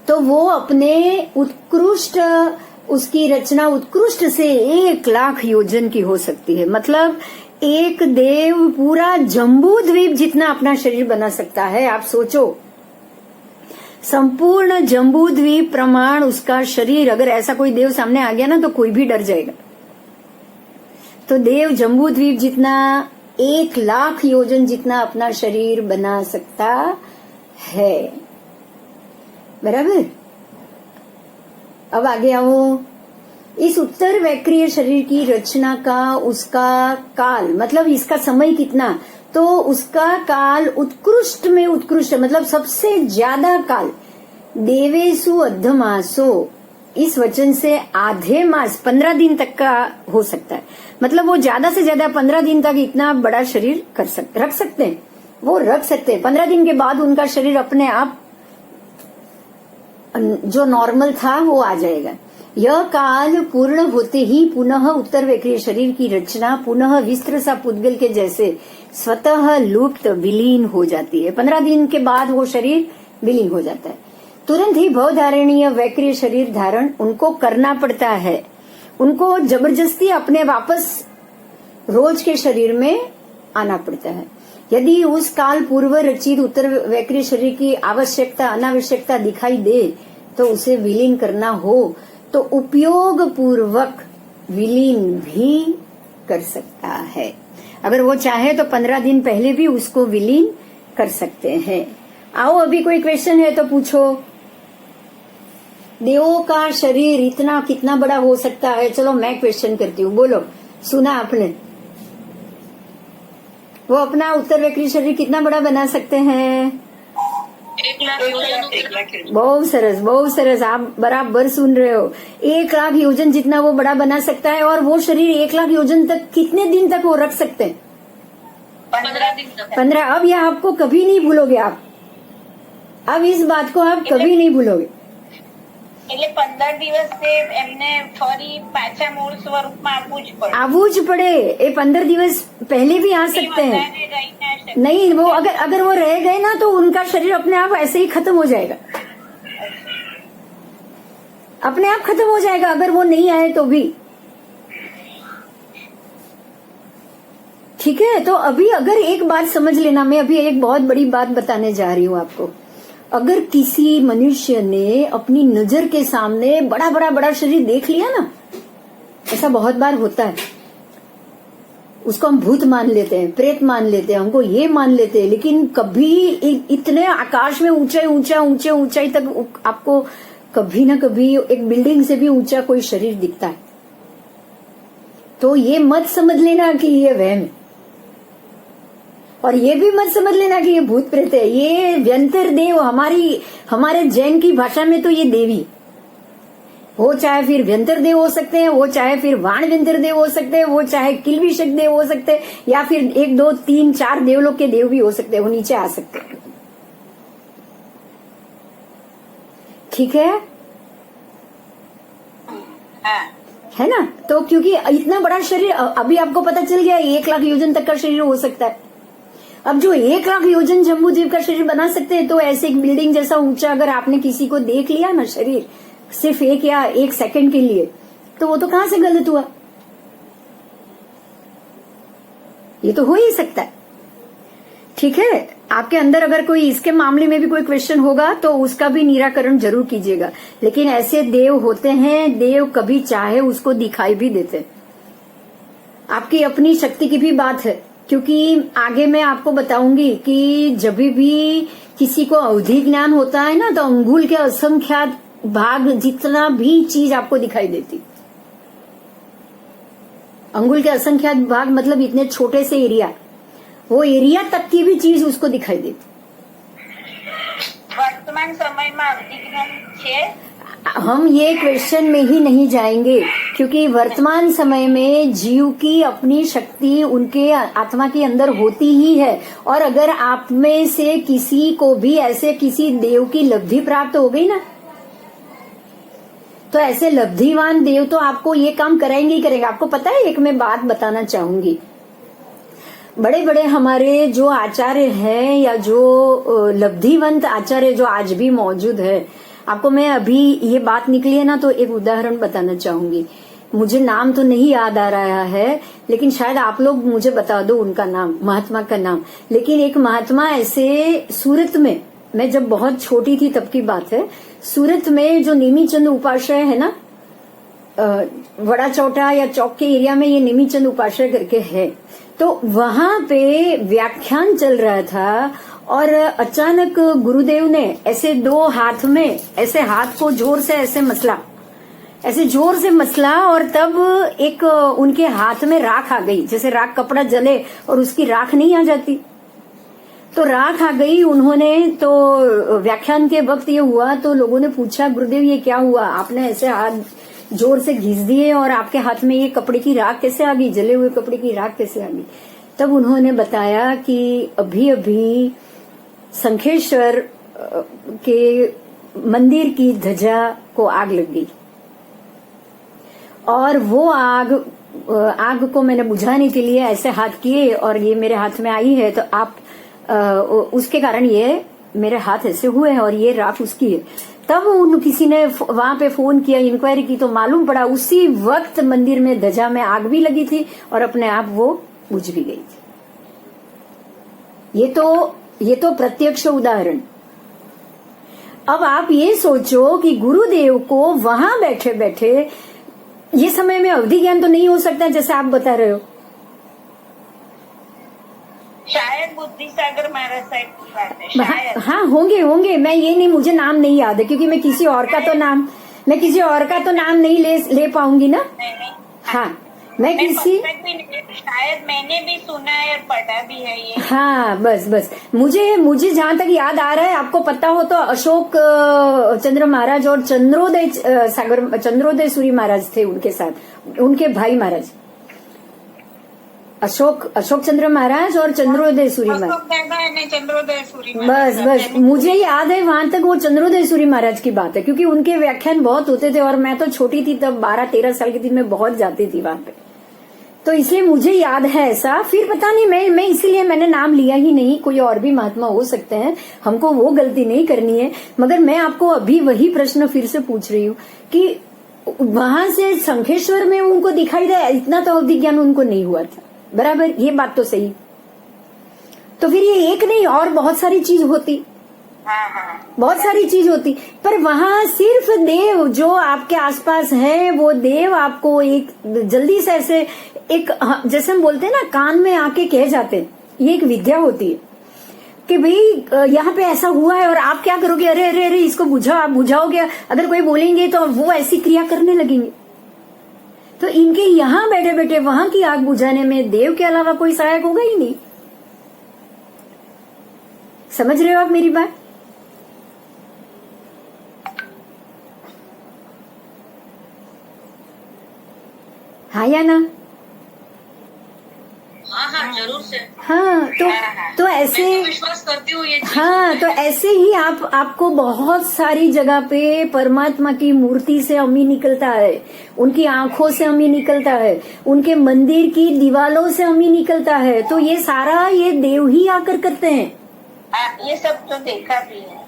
तो वो अपने उत्कृष्ट, उसकी रचना उत्कृष्ट से 1,00,000 योजन की हो सकती है। मतलब एक देव पूरा जम्बू द्वीप जितना अपना शरीर बना सकता है। आप सोचो, संपूर्ण जम्बू द्वीप प्रमाण उसका शरीर, अगर ऐसा कोई देव सामने आ गया ना तो कोई भी डर जाएगा। तो देव जम्बू द्वीप जितना 1,00,000 योजन जितना अपना शरीर बना सकता है, बराबर। अब आगे आओ, इस उत्तर वैक्रीय शरीर की रचना का उसका काल, मतलब इसका समय कितना, तो उसका काल उत्कृष्ट में उत्कृष्ट, मतलब सबसे ज्यादा काल देवेशु अद्धमासो, इस वचन से आधे मास 15 दिन तक का हो सकता है। मतलब वो ज्यादा से ज्यादा 15 दिन तक इतना बड़ा शरीर रख सकते हैं, वो रख सकते हैं। 15 दिन के बाद उनका शरीर अपने आप जो नॉर्मल था वो आ जाएगा। यह काल पूर्ण होते ही पुनः उत्तर वैक्रीय शरीर की रचना पुनः विस्त्र सा पुद्गल के जैसे स्वतः लुप्त विलीन हो जाती है। 15 दिन के बाद वो शरीर विलीन हो जाता है। तुरंत ही भवधारणीय वैक्रीय शरीर धारण उनको करना पड़ता है। उनको जबरदस्ती अपने वापस रोज के शरीर में आना पड़ता है। यदि उस काल पूर्व रचित उत्तर वैक्रीय शरीर की आवश्यकता अनावश्यकता दिखाई दे तो उसे विलीन करना हो तो उपयोग पूर्वक विलीन भी कर सकता है। अगर वो चाहे तो 15 दिन पहले भी उसको विलीन कर सकते हैं। आओ, अभी कोई क्वेश्चन है तो पूछो। देवों का शरीर इतना कितना बड़ा हो सकता है? चलो मैं क्वेश्चन करती हूँ, बोलो। सुना आपने? वो अपना उत्तर वैक्रीय शरीर कितना बड़ा बना सकते हैं? 1,00,000 बहुत सरस, बहुत सरस, आप बराबर सुन रहे हो। 1,00,000 योजन जितना वो बड़ा बना सकता है। और वो शरीर 1,00,000 योजन तक कितने दिन तक वो रख सकते हैं? 15 दिन तक। 15। अब यह आपको कभी नहीं भूलोगे आप, अब इस बात को आप कभी नहीं भूलोगे। એટલે 15 દિવસે એમને ફરી પાછા મૂળ સ્વરૂપમાં આવવું જ પડે। આવવું જ પડે। ये 15 दिवस पहले भी आ सकते हैं। વધારે રહી ના શકે। नहीं, वो अगर वो रह गए ना तो उनका शरीर अपने आप ऐसे ही खत्म हो जाएगा, अपने आप खत्म हो जाएगा अगर वो नहीं आए तो भी। ठीक है, तो अभी अगर एक बात समझ लेना, मैं अभी एक बहुत बड़ी बात बताने जा रही हूँ आपको। अगर किसी मनुष्य ने अपनी नजर के सामने बड़ा बड़ा बड़ा शरीर देख लिया ना, ऐसा बहुत बार होता है, उसको हम भूत मान लेते हैं, प्रेत मान लेते हैं, हमको ये मान लेते हैं, लेकिन कभी इतने आकाश में ऊंचाई तक आपको कभी ना कभी एक बिल्डिंग से भी ऊंचा कोई शरीर दिखता है। तो ये मत समझ लेना कि ये वहम है, और ये भी मत समझ लेना कि ये भूत प्रेत है। ये व्यंतर देव, हमारे जैन की भाषा में तो ये देवी, वो चाहे फिर व्यंतर देव हो सकते हैं, वो चाहे फिर वाण व्यंतर देव हो सकते हैं, वो चाहे किलविशक देव हो सकते हैं, या फिर 1, 2, 3, 4 देवलोक के देव भी हो सकते हैं, वो नीचे आ सकते हैं। ठीक है, है ना? तो क्योंकि इतना बड़ा शरीर, अभी आपको पता चल गया 1,00,000 योजन तक का शरीर हो सकता है। अब जो 1,00,000 योजन जम्बूद्वीप का शरीर बना सकते हैं, तो ऐसे एक बिल्डिंग जैसा ऊंचा अगर आपने किसी को देख लिया ना शरीर सिर्फ 1 या 1 सेकंड के लिए, तो वो तो कहां से गलत हुआ? ये तो हो ही सकता है। ठीक है, आपके अंदर अगर कोई इसके मामले में भी कोई क्वेश्चन होगा तो उसका भी निराकरण जरूर कीजिएगा। लेकिन ऐसे देव होते हैं, देव कभी चाहे उसको दिखाई भी देते। आपकी अपनी शक्ति की भी बात है, क्योंकि आगे मैं आपको बताऊंगी कि जब भी किसी को अवधि ज्ञान होता है ना, तो अंगुल के असंख्यात भाग जितना भी चीज आपको दिखाई देती, अंगुल के असंख्यात भाग मतलब इतने छोटे से एरिया, वो एरिया तक की भी चीज उसको दिखाई देती। वर्तमान समय में अवधिज्ञान है? हम ये क्वेश्चन में ही नहीं जाएंगे, क्योंकि वर्तमान समय में जीव की अपनी शक्ति उनके आत्मा के अंदर होती ही है। और अगर आप में से किसी को भी ऐसे किसी देव की लब्धि प्राप्त हो गई ना, तो ऐसे लब्धिवान देव तो आपको ये काम कराएंगे ही करेंगे। आपको पता है, एक मैं बात बताना चाहूंगी, बड़े बड़े हमारे जो आचार्य हैं या जो लब्धिवंत आचार्य जो आज भी मौजूद है, आपको मैं अभी ये बात निकली है ना तो एक उदाहरण बताना चाहूंगी। मुझे नाम तो नहीं याद आ रहा है, लेकिन शायद आप लोग मुझे बता दो उनका नाम, महात्मा का नाम। लेकिन एक महात्मा ऐसे सूरत में, मैं जब बहुत छोटी थी तब की बात है, सूरत में जो निमीचंद उपाध्याय है ना, वड़ा चौटा या चौक के एरिया में ये निमीचंद उपाध्याय करके है, तो वहां पे व्याख्यान चल रहा था और अचानक गुरुदेव ने ऐसे दो हाथ में ऐसे हाथ को जोर से ऐसे मसला, ऐसे जोर से मसला, और तब एक उनके हाथ में राख आ गई, जैसे राख कपड़ा जले और उसकी राख नहीं आ जाती, तो राख आ गई। उन्होंने तो व्याख्यान के वक्त ये हुआ तो लोगों ने पूछा, गुरुदेव ये क्या हुआ, आपने ऐसे हाथ जोर से घिस दिए और आपके हाथ में ये कपड़े की राख कैसे आ गई, जले हुए कपड़े की राख कैसे आ गई। तब उन्होंने बताया कि अभी अभी शंखेश्वर के मंदिर की ध्वजा को आग लग गई और वो आग को मैंने बुझाने के लिए ऐसे हाथ किए और ये मेरे हाथ में आई है, तो आप उसके कारण ये मेरे हाथ ऐसे हुए हैं और ये राख उसकी है। तब किसी ने वहां पे फोन किया, इंक्वायरी की, तो मालूम पड़ा उसी वक्त मंदिर में ध्वजा में आग भी लगी थी और अपने आप वो बुझ भी गई थी। ये तो प्रत्यक्ष उदाहरण। अब आप ये सोचो कि गुरुदेव को वहां बैठे बैठे, ये समय में अवधि ज्ञान तो नहीं हो सकता जैसे आप बता रहे हो, शायद बुद्धिसागर महाराज साहब की बात है, शायद। हाँ होंगे, मैं ये नहीं, मुझे नाम नहीं याद है क्योंकि मैं किसी और का तो नाम नहीं ले पाऊंगी ना। नहीं। हाँ, मैं किसी, शायद मैंने भी सुना है और पढ़ा भी है ये। हाँ बस मुझे जहाँ तक याद आ रहा है, आपको पता हो तो अशोक चंद्र महाराज और चंद्रोदय सूरी महाराज थे उनके साथ, उनके भाई महाराज अशोक चंद्र महाराज और चंद्रोदय सूरी महाराज। चंद्रोदय सूरी बस मुझे याद है, वहां तक वो चंद्रोदय सूरी महाराज की बात है क्योंकि उनके व्याख्यान बहुत होते थे और मैं तो छोटी थी तब, 12-13 साल की थी, मैं बहुत जाती थी वहां पे, तो इसलिए मुझे याद है ऐसा। फिर पता नहीं, मैं इसीलिए मैंने नाम लिया ही नहीं, कोई और भी महात्मा हो सकते हैं, हमको वो गलती नहीं करनी है। मगर मैं आपको अभी वही प्रश्न फिर से पूछ रही हूँ कि वहां से शंखेश्वर में उनको दिखाई दे, इतना तो अवधि ज्ञान उनको नहीं हुआ था, बराबर, ये बात तो सही। तो फिर ये एक नहीं और बहुत सारी चीज होती, बहुत सारी चीज होती, पर वहां सिर्फ देव जो आपके आसपास है, वो देव आपको एक जल्दी से ऐसे एक, जैसे हम बोलते हैं ना, कान में आके कह जाते हैं, ये एक विद्या होती है कि भाई यहाँ पे ऐसा हुआ है और आप क्या करोगे, अरे इसको बुझाओगे, अगर कोई बोलेंगे तो वो ऐसी क्रिया करने लगेंगे। तो इनके यहाँ बैठे बैठे वहां की आग बुझाने में देव के अलावा कोई सहायक होगा ही नहीं। समझ रहे हो आप मेरी बात? हाँ या ना? हाँ जरूर से। हाँ तो ऐसे मैं तो विश्वास करती हूँ ये चीज। हाँ, तो ऐसे ही आपको बहुत सारी जगह पे परमात्मा की मूर्ति से अमी निकलता है, उनकी आंखों से अमी निकलता है, उनके मंदिर की दीवालों से अमी निकलता है। तो ये सारा ये देव ही आकर करते हैं। ये सब तो देखा भी है।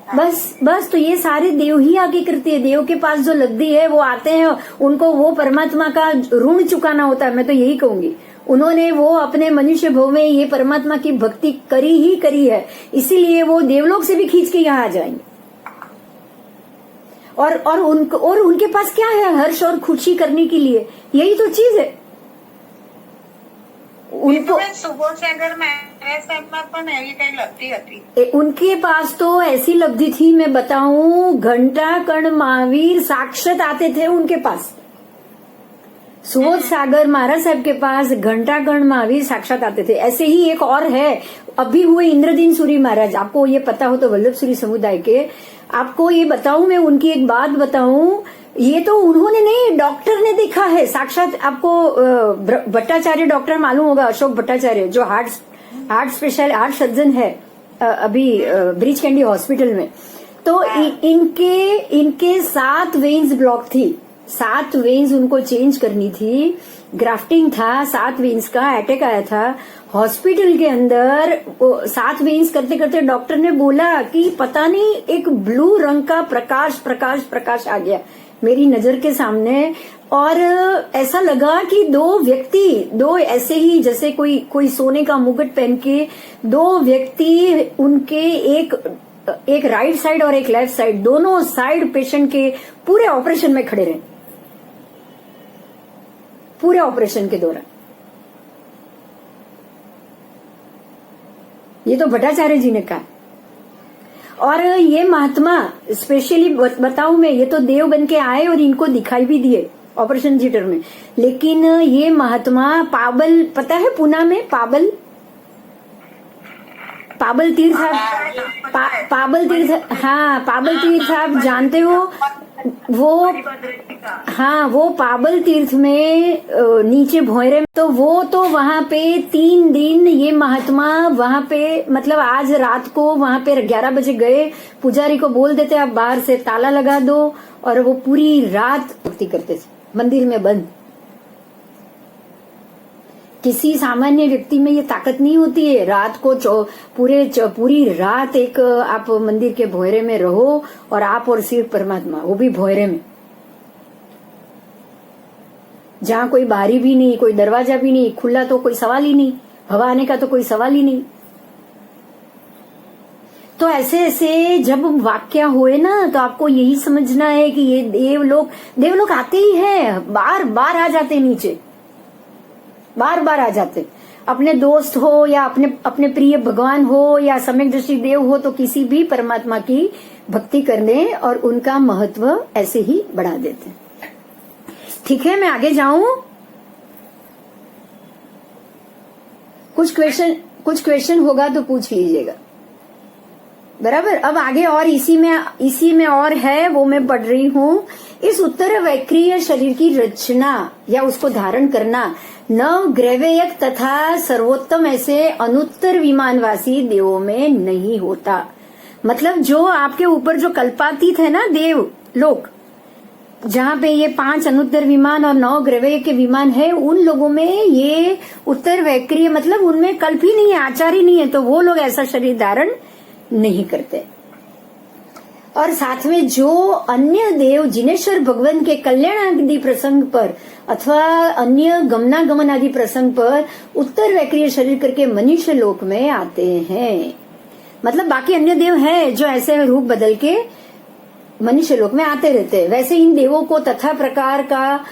बस तो ये सारे देव ही आके करते हैं। देव के पास जो लब्धि है वो आते हैं, उनको वो परमात्मा का ऋण चुकाना होता है, मैं तो यही कहूंगी। उन्होंने वो अपने मनुष्य भव में ये परमात्मा की भक्ति करी है, इसीलिए वो देवलोक से भी खींच के यहाँ आ जाएंगे। और उनके पास क्या है, हर्ष और खुशी करने के लिए, यही तो चीज है उनको। सुबोध सागर लगती उनके पास तो ऐसी लब्धि थी, मैं बताऊं, घंटा कर्ण महावीर साक्षात आते थे उनके पास। सुबोध सागर महाराज साहब के पास घंटा कर्ण महावीर साक्षात आते थे। ऐसे ही एक और है, अभी हुए इंद्रदीन सूरी महाराज, आपको ये पता हो तो, वल्लभ सूरी समुदाय के, आपको ये बताऊं मैं, उनकी एक बात बताऊं, ये तो उन्होंने नहीं, डॉक्टर ने देखा है साक्षात। आपको भट्टाचार्य डॉक्टर मालूम होगा, अशोक भट्टाचार्य, जो हार्ट स्पेशल हार्ट सर्जन है अभी ब्रिज कैंडी हॉस्पिटल में। तो इनके 7 वेन्स ब्लॉक थी, 7 वेन्स उनको चेंज करनी थी, ग्राफ्टिंग था, 7 वेन्स का अटैक आया था हॉस्पिटल के अंदर। 7 वेन्स करते करते डॉक्टर ने बोला कि पता नहीं एक ब्लू रंग का प्रकाश आ गया मेरी नजर के सामने, और ऐसा लगा कि 2 ऐसे ही जैसे कोई सोने का मुकुट पहन के 2 व्यक्ति, उनके एक राइट साइड और एक लेफ्ट साइड, दोनों साइड पेशेंट के पूरे ऑपरेशन में खड़े रहे, पूरे ऑपरेशन के दौरान। ये तो भट्टाचार्य जी ने कहा। और ये महात्मा स्पेशली बताऊं मैं, ये तो देव बन के आए और इनको दिखाई भी दिए ऑपरेशन थिएटर में, लेकिन ये महात्मा पाबल, पता है पुणे में पाबल तीर्थ पाबल तीर्थ, हाँ पाबल तीर्थ आप जानते हो वो, हाँ वो पाबल तीर्थ में नीचे भोयरे में, तो वो तो वहां पे 3 दिन ये महात्मा वहां पे, मतलब आज रात को वहां पे 11 बजे गए, पुजारी को बोल देते आप बाहर से ताला लगा दो, और वो पूरी रात भक्ति करते थे मंदिर में बंद। किसी सामान्य व्यक्ति में ये ताकत नहीं होती है, रात को पूरी रात एक आप मंदिर के भोयरे में रहो, और आप और सिर्फ परमात्मा, वो भी भोयरे में, जहां कोई बारी भी नहीं, कोई दरवाजा भी नहीं, खुला तो कोई सवाल ही नहीं, हवा आने का तो कोई सवाल ही नहीं। तो ऐसे जब वाक्य हुए ना, तो आपको यही समझना है कि ये देवलोक आते ही हैं, बार बार आ जाते नीचे, बार बार आ जाते। अपने दोस्त हो या अपने प्रिय भगवान हो या सम्यक दृष्टि देव हो, तो किसी भी परमात्मा की भक्ति करने और उनका महत्व ऐसे ही बढ़ा देते। ठीक है, मैं आगे जाऊं। कुछ क्वेश्चन होगा तो पूछ लीजिएगा, बराबर। अब आगे और इसी में और है, वो मैं पढ़ रही हूँ। इस उत्तर वैक्रीय शरीर की रचना या उसको धारण करना नव ग्रैवेयक तथा सर्वोत्तम ऐसे अनुत्तर विमानवासी देवों में नहीं होता। मतलब जो आपके ऊपर जो कल्पातीत है ना देव लोग, जहाँ पे ये 5 अनुत्तर विमान और 9 ग्रैवेयक के विमान है, उन लोगों में ये उत्तर वैक्रीय, मतलब उनमें कल्प ही नहीं है, आचार ही नहीं है, तो वो लोग ऐसा शरीर धारण नहीं करते। और साथ में जो अन्य देव जिनेश्वर भगवान के कल्याण आदि प्रसंग पर अथवा अन्य गमनागमन आदि प्रसंग पर उत्तर वैक्रीय शरीर करके मनुष्य लोक में आते हैं, मतलब बाकी अन्य देव हैं जो ऐसे रूप बदल के मनुष्य लोक में आते रहते हैं, वैसे इन देवों को तथा प्रकार का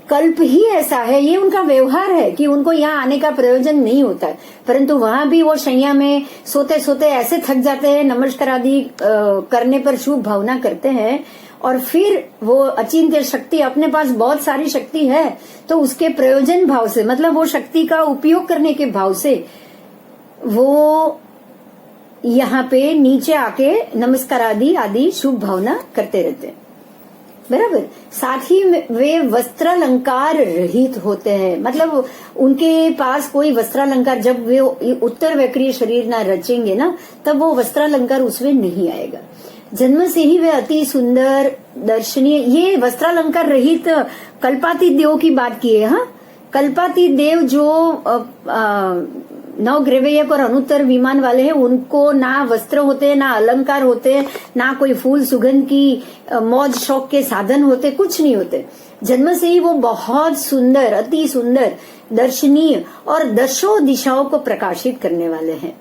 कल्प ही ऐसा है, ये उनका व्यवहार है कि उनको यहाँ आने का प्रयोजन नहीं होता है, परंतु वहां भी वो शैया में सोते सोते ऐसे थक जाते हैं, नमस्कार आदि करने पर शुभ भावना करते हैं, और फिर वो अचिंत्य शक्ति, अपने पास बहुत सारी शक्ति है, तो उसके प्रयोजन भाव से, मतलब वो शक्ति का उपयोग करने के भाव से वो यहाँ पे नीचे आके नमस्कार आदि शुभ भावना करते रहते हैं, बराबर। साथ ही वे वस्त्रालंकार रहित होते हैं, मतलब उनके पास कोई वस्त्रालंकार, जब वे उत्तर वैक्रीय शरीर ना रचेंगे ना, तब वो वस्त्रालंकार उसमें नहीं आएगा। जन्म से ही वे अति सुंदर दर्शनीय, ये वस्त्रालंकार रहित कल्पातीत देव की बात की है। हाँ, कल्पातीत देव जो 9 ग्रैवेयक और अनुत्तर विमान वाले हैं, उनको ना वस्त्र होते, ना अलंकार होते, ना कोई फूल सुगंध की मौज शौक के साधन होते, कुछ नहीं होते। जन्म से ही वो बहुत सुंदर, अति सुंदर, दर्शनीय और दशों दिशाओं को प्रकाशित करने वाले हैं।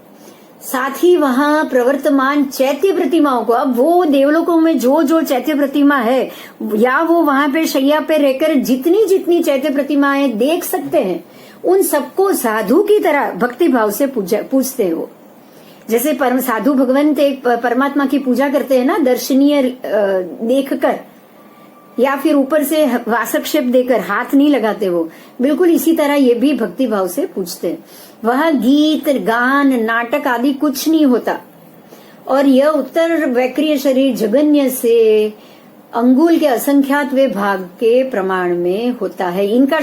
साथ ही वहाँ प्रवर्तमान चैत्य प्रतिमाओं को, अब वो देवलोकों में जो चैत्य प्रतिमा है, या वो वहाँ पे शैया पे रहकर जितनी जितनी चैत्य प्रतिमाएं देख सकते हैं, उन सबको साधु की तरह भक्ति भाव से पूजते हैं। वो जैसे परम साधु भगवंत एक परमात्मा की पूजा करते हैं ना, दर्शनीय देखकर, या फिर ऊपर से वासक्षेप देकर, हाथ नहीं लगाते वो, बिल्कुल इसी तरह ये भी भक्ति भाव से पूजते हैं। वह गीत गान नाटक आदि कुछ नहीं होता, और यह उत्तर वैक्रीय शरीर जगन्य से अंगुल के असंख्यातवें भाग के प्रमाण में होता है। इनका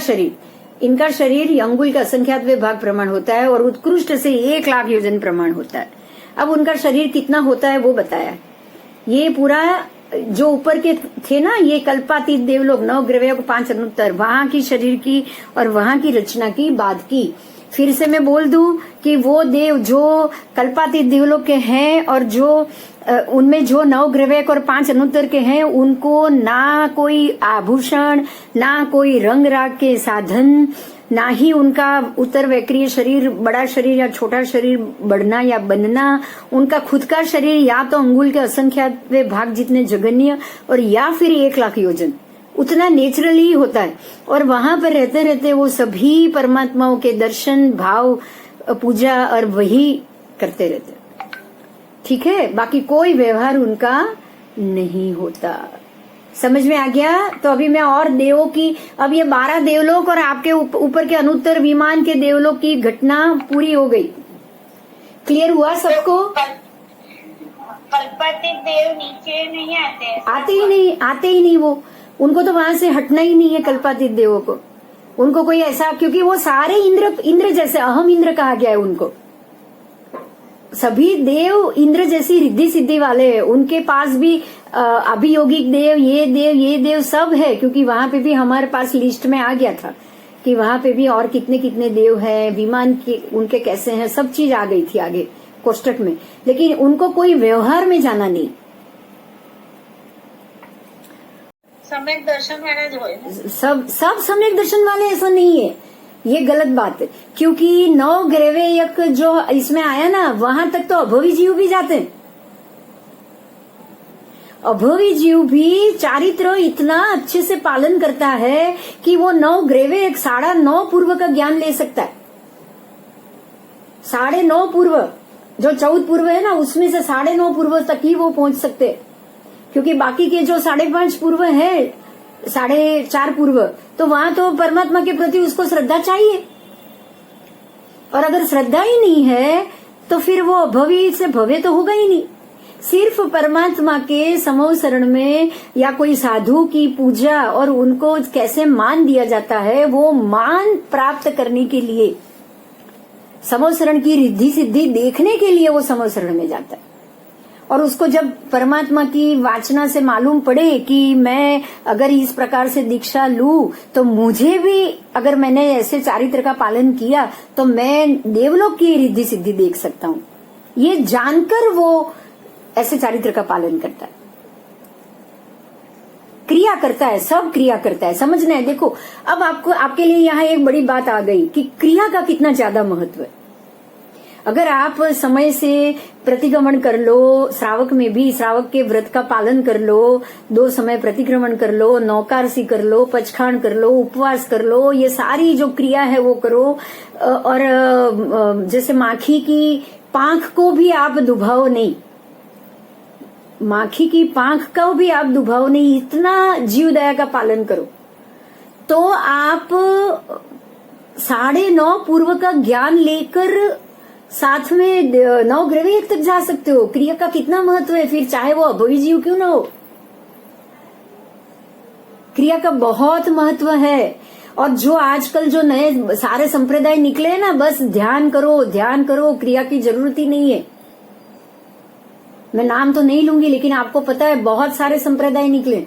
शरीर अंगुल का असंख्यातवें भाग प्रमाण होता है, और उत्कृष्ट से 1 लाख योजन प्रमाण होता है। अब उनका शरीर कितना होता है वो बताया। ये पूरा जो ऊपर के थे ना, ये कल्पातीत देवलोक, 9 ग्रह को 5 अनुत्तर, वहां की शरीर की और वहां की रचना की बात की। फिर से मैं बोल दूं कि वो देव जो कल्पातीत देवलोक के हैं और जो उनमें जो 9 ग्रह और 5 अनुत्तर के हैं, उनको ना कोई आभूषण, ना कोई रंग राग के साधन, ना ही उनका उत्तर वैक्रिय शरीर, बड़ा शरीर या छोटा शरीर बढ़ना या बनना, उनका खुद का शरीर या तो अंगुल के असंख्यात भाग जितने जघन्य और या फिर 1 लाख योजन उतना नेचुरली होता है। और वहां पर रहते रहते वो सभी परमात्माओं के दर्शन, भाव, पूजा और वही करते रहते। ठीक है, बाकी कोई व्यवहार उनका नहीं होता। समझ में आ गया? तो अभी मैं और देवों की, अब ये 12 देवलोक और आपके ऊपर के अनुत्तर विमान के देवलोक की घटना पूरी हो गई। क्लियर हुआ सबको? कल्पातीत देव नीचे नहीं आते हैं? आते ही नहीं वो, उनको तो वहां से हटना ही नहीं है कल्पातीत देवों को। उनको कोई ऐसा, क्योंकि वो सारे इंद्र जैसे, अहम इंद्र कहा गया है उनको। सभी देव इंद्र जैसी रिद्धि सिद्धि वाले हैं। उनके पास भी अभियोगिक देव, ये देव सब है, क्योंकि वहां पे भी हमारे पास लिस्ट में आ गया था कि वहां पे भी और कितने कितने देव हैं, विमान के उनके कैसे हैं, सब चीज आ गई थी आगे कोष्टक में। लेकिन उनको कोई व्यवहार में जाना नहीं। सम्यक दर्शन वाला जो है, सब सम्यक दर्शन वाले ऐसा नहीं है, ये गलत बात है। क्योंकि 9 ग्रह जो इसमें आया ना, वहां तक तो अभवी जीव भी जाते हैं। अभवी जीव भी चारित्र इतना अच्छे से पालन करता है कि वो 9 ग्रह 9.5 पूर्व का ज्ञान ले सकता है। 9.5 पूर्व, जो 14 पूर्व है ना, उसमें से 9.5 पूर्व तक ही वो पहुंच सकते हैं। क्योंकि बाकी के जो 5.5 पूर्व है, 4.5 पूर्व, तो वहां तो परमात्मा के प्रति उसको श्रद्धा चाहिए। और अगर श्रद्धा ही नहीं है तो फिर वो भव्य से भव्य तो होगा ही नहीं। सिर्फ परमात्मा के समूह शरण में या कोई साधु की पूजा और उनको कैसे मान दिया जाता है, वो मान प्राप्त करने के लिए, समूह शरण की रिद्धि सिद्धि देखने के लिए वो समूह शरण में जाता है। और उसको जब परमात्मा की वाचना से मालूम पड़े कि मैं अगर इस प्रकार से दीक्षा लूं तो मुझे भी, अगर मैंने ऐसे चारित्र का पालन किया तो मैं देवलोक की रिद्धि सिद्धि देख सकता हूं, ये जानकर वो ऐसे चारित्र का पालन करता है, क्रिया करता है, सब क्रिया करता है। समझना है। देखो, अब आपके लिए यहाँ एक बड़ी बात आ गई कि क्रिया का कितना ज्यादा महत्व है। अगर आप समय से प्रतिक्रमण कर लो, श्रावक में भी श्रावक के व्रत का पालन कर लो, 2 समय प्रतिक्रमण कर लो, नौकारसी कर लो, पचखान कर लो, उपवास कर लो, ये सारी जो क्रिया है वो करो। और जैसे माखी की पांख को भी आप दुभाओ नहीं, माखी की पांख का भी आप दुभाओ नहीं, इतना जीव दया का पालन करो, तो आप 9.5 पूर्व का ज्ञान लेकर साथ में 9 ग्रह तक जा सकते हो। क्रिया का कितना महत्व है फिर, चाहे वो अभवी जीव क्यों ना हो। क्रिया का बहुत महत्व है। और जो आजकल जो नए सारे संप्रदाय निकले हैं ना, बस ध्यान करो ध्यान करो, क्रिया की जरूरत ही नहीं है। मैं नाम तो नहीं लूंगी, लेकिन आपको पता है बहुत सारे संप्रदाय निकले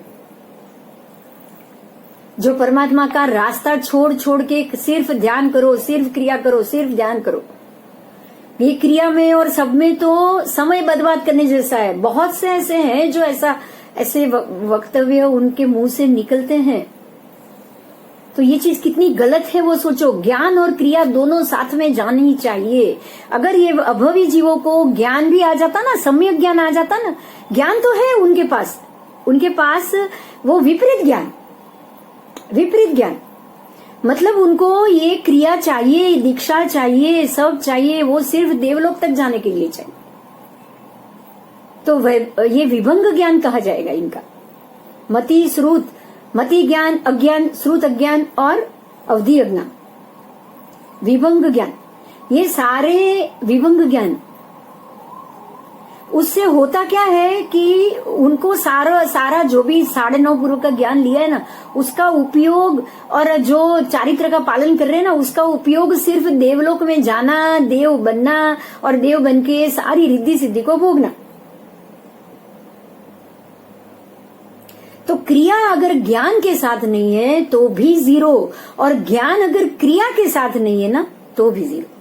जो परमात्मा का रास्ता छोड़ के सिर्फ ध्यान करो, सिर्फ क्रिया करो, सिर्फ ध्यान करो। ये क्रिया में और सब में तो समय बर्बाद करने जैसा है। बहुत से ऐसे हैं जो ऐसे वक्तव्य उनके मुंह से निकलते हैं, तो ये चीज कितनी गलत है वो सोचो। ज्ञान और क्रिया दोनों साथ में जानी चाहिए। अगर ये अभवी जीवों को ज्ञान भी आ जाता ना, सम्यक ज्ञान आ जाता ना, ज्ञान तो है उनके पास वो विपरीत ज्ञान, मतलब उनको ये क्रिया चाहिए, दीक्षा चाहिए, सब चाहिए, वो सिर्फ देवलोक तक जाने के लिए चाहिए। तो ये विभंग ज्ञान कहा जाएगा इनका। मति ज्ञान, अज्ञान, श्रुत अज्ञान और अवधि अज्ञान, विभंग ज्ञान, ये सारे विभंग ज्ञान। उससे होता क्या है कि उनको सारा जो भी 9.5 पूर्व का ज्ञान लिया है ना, उसका उपयोग, और जो चारित्र का पालन कर रहे हैं ना, उसका उपयोग सिर्फ देवलोक में जाना, देव बनना और देव बन के सारी रिद्धि सिद्धि को भोगना। तो क्रिया अगर ज्ञान के साथ नहीं है तो भी जीरो, और ज्ञान अगर क्रिया के साथ नहीं है ना तो भी जीरो।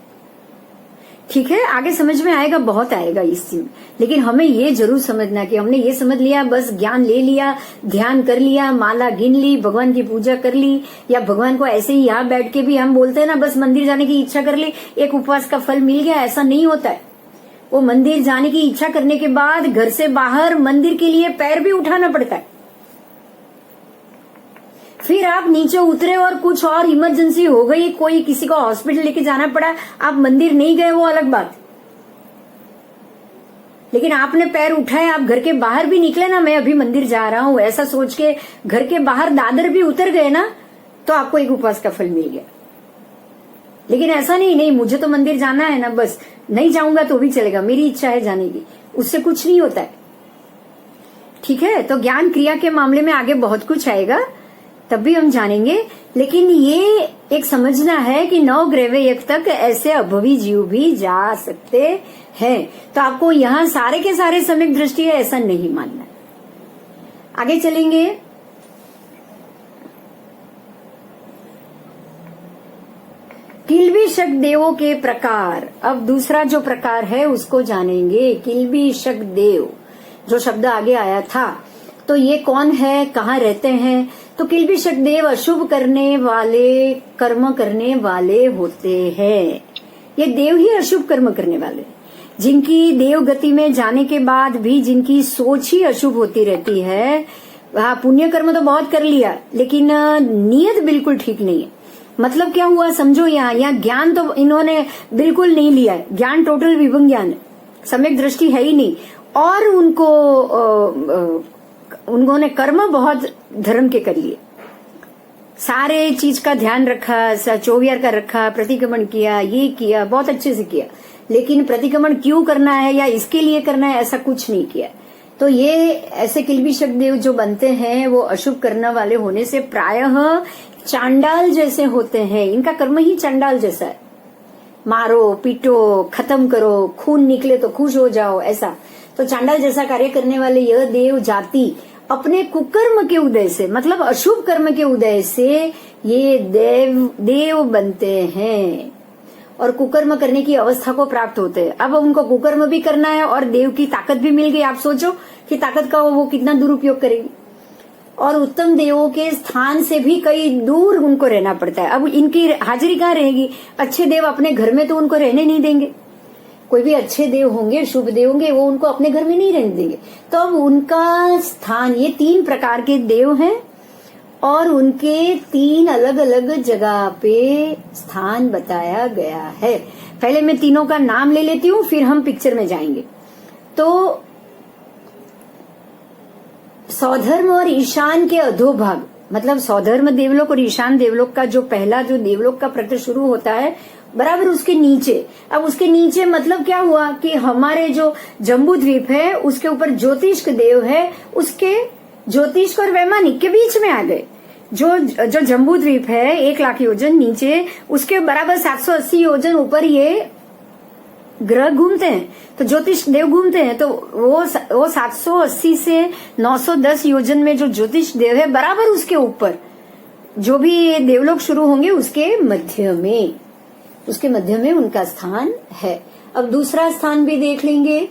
ठीक है, आगे समझ में आएगा, बहुत आएगा इस चीज। लेकिन हमें ये जरूर समझना कि हमने ये समझ लिया, बस ज्ञान ले लिया, ध्यान कर लिया, माला गिन ली, भगवान की पूजा कर ली, या भगवान को ऐसे ही यहाँ बैठ के भी हम बोलते हैं ना, बस मंदिर जाने की इच्छा कर ली, एक उपवास का फल मिल गया, ऐसा नहीं होता है। वो मंदिर जाने की इच्छा करने के बाद घर से बाहर मंदिर के लिए पैर भी उठाना पड़ता है। फिर आप नीचे उतरे और कुछ और इमरजेंसी हो गई, कोई किसी को हॉस्पिटल लेके जाना पड़ा, आप मंदिर नहीं गए, वो अलग बात। लेकिन आपने पैर उठाए, आप घर के बाहर भी निकले ना, मैं अभी मंदिर जा रहा हूं ऐसा सोच के घर के बाहर दादर भी उतर गए ना, तो आपको एक उपवास का फल मिल गया। लेकिन ऐसा नहीं मुझे तो मंदिर जाना है ना, बस नहीं जाऊंगा तो भी चलेगा, मेरी इच्छा है जाने की, उससे कुछ नहीं होता है। ठीक है, तो ज्ञान क्रिया के मामले में आगे बहुत कुछ आएगा, तब भी हम जानेंगे। लेकिन ये एक समझना है कि 9 ग्रह एक तक ऐसे अभवी जीव भी जा सकते हैं। तो आपको यहाँ सारे के सारे सम्यक दृष्टि है ऐसा नहीं मानना है। आगे चलेंगे। किल्बिषक देवों के प्रकार। अब दूसरा जो प्रकार है उसको जानेंगे। किल्बिषक देव जो शब्द आगे आया था, तो ये कौन है, कहाँ रहते हैं? तो किल्बिषक देव अशुभ करने वाले, कर्म करने वाले होते हैं। ये देव ही अशुभ कर्म करने वाले, जिनकी देव गति में जाने के बाद भी जिनकी सोच ही अशुभ होती रहती है। हाँ, पुण्य कर्म तो बहुत कर लिया, लेकिन नियत बिल्कुल ठीक नहीं है। मतलब क्या हुआ समझो, यहाँ ज्ञान तो इन्होंने बिल्कुल नहीं लिया है, ज्ञान टोटल विभंग ज्ञान है, सम्यक दृष्टि है ही नहीं, और उन्होंने कर्म बहुत धर्म के कर लिए, सारे चीज का ध्यान रखा, 24 का रखा, प्रतिक्रमण किया, ये किया, बहुत अच्छे से किया, लेकिन प्रतिक्रमण क्यों करना है या इसके लिए करना है ऐसा कुछ नहीं किया। तो ये ऐसे किल्बिषक देव जो बनते हैं वो अशुभ करने वाले होने से प्रायः चांडाल जैसे होते हैं। इनका कर्म ही चांडाल जैसा है, मारो पीटो, खत्म करो, खून निकले तो खुश हो जाओ, ऐसा। तो चांडाल जैसा कार्य करने वाले यह देव जाति अपने कुकर्म के उदय से, मतलब अशुभ कर्म के उदय से ये देव बनते हैं और कुकर्म करने की अवस्था को प्राप्त होते हैं। अब उनको कुकर्म भी करना है और देव की ताकत भी मिल गई। आप सोचो कि ताकत का वो कितना दुरुपयोग करेगी, और उत्तम देवों के स्थान से भी कई दूर उनको रहना पड़ता है। अब इनकी हाजिरी कहाँ रहेगी? अच्छे देव अपने घर में तो उनको रहने नहीं देंगे। कोई भी अच्छे देव होंगे, शुभ देव होंगे, वो उनको अपने घर में नहीं रहने देंगे। तो अब उनका स्थान, ये 3 प्रकार के देव हैं और उनके 3 अलग अलग जगह पे स्थान बताया गया है। पहले मैं तीनों का नाम ले लेती हूँ, फिर हम पिक्चर में जाएंगे। तो सौधर्म और ईशान के अधोभाग, मतलब सौधर्म देवलोक और ईशान देवलोक का जो पहला जो देवलोक का प्रकृति शुरू होता है, बराबर उसके नीचे। अब उसके नीचे मतलब क्या हुआ कि हमारे जो जम्बू द्वीप है उसके ऊपर ज्योतिष्क देव है, उसके ज्योतिष्क और वैमानिक के बीच में आ गए। जो जम्बू द्वीप है 1 लाख योजन नीचे, उसके बराबर 780 योजन ऊपर ये ग्रह घूमते हैं, तो ज्योतिष देव घूमते हैं। तो वो 780 से 910 योजन में जो ज्योतिष देव है, बराबर उसके ऊपर जो भी देवलोक शुरू होंगे उसके मध्य में उनका स्थान है। अब दूसरा स्थान भी देख लेंगे।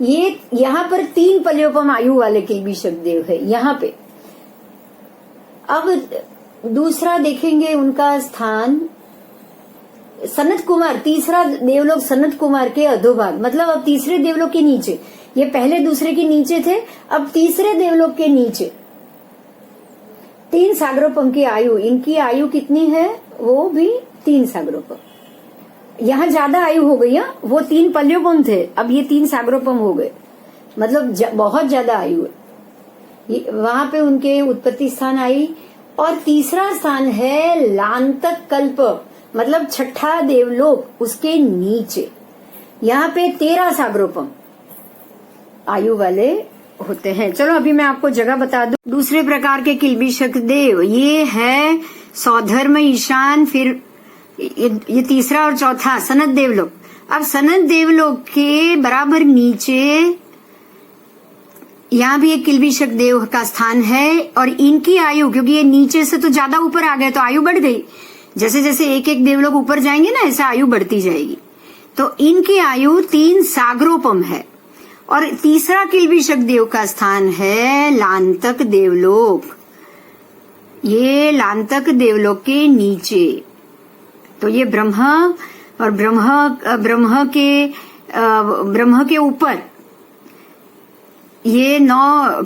ये यहाँ पर 3 पल्योपम आयु वाले किल्बिषक देव है यहाँ पे। अब दूसरा देखेंगे उनका स्थान सनत कुमार, तीसरा देवलोक सनत कुमार के अधोभाग, मतलब अब तीसरे देवलोक के नीचे। ये पहले दूसरे के नीचे थे, अब तीसरे देवलोक के नीचे 3 सागरोपम की आयु। इनकी आयु कितनी है? वो भी 3 सागरोपम। यहाँ ज्यादा आयु हो गई है, वो 3 पल्योपम थे, अब ये 3 सागरोपम हो गए, मतलब बहुत ज्यादा आयु है। वहां पे उनके उत्पत्ति स्थान आई। और तीसरा स्थान है लांतक कल्प, मतलब 6ठा देवलोक, उसके नीचे। यहाँ पे 13 सागरोपम आयु वाले होते हैं। चलो अभी मैं आपको जगह बता दूं। दूसरे प्रकार के किल्बिषक देव ये है सौधर्म, ईशान, फिर ये तीसरा और चौथा सनत देवलोक। अब सनत देवलोक के बराबर नीचे यहाँ भी एक किल्बिषक देव का स्थान है और इनकी आयु, क्योंकि ये नीचे से तो ज्यादा ऊपर आ गए तो आयु बढ़ गई, जैसे जैसे एक एक देवलोक ऊपर जाएंगे ना ऐसा आयु बढ़ती जाएगी। तो इनकी आयु 3 सागरोपम है। और तीसरा किल्बिषक देव का स्थान है लांतक देवलोक। ये लांतक देवलोक के नीचे, तो ये ब्रह्मा और ब्रह्म के ऊपर ये 9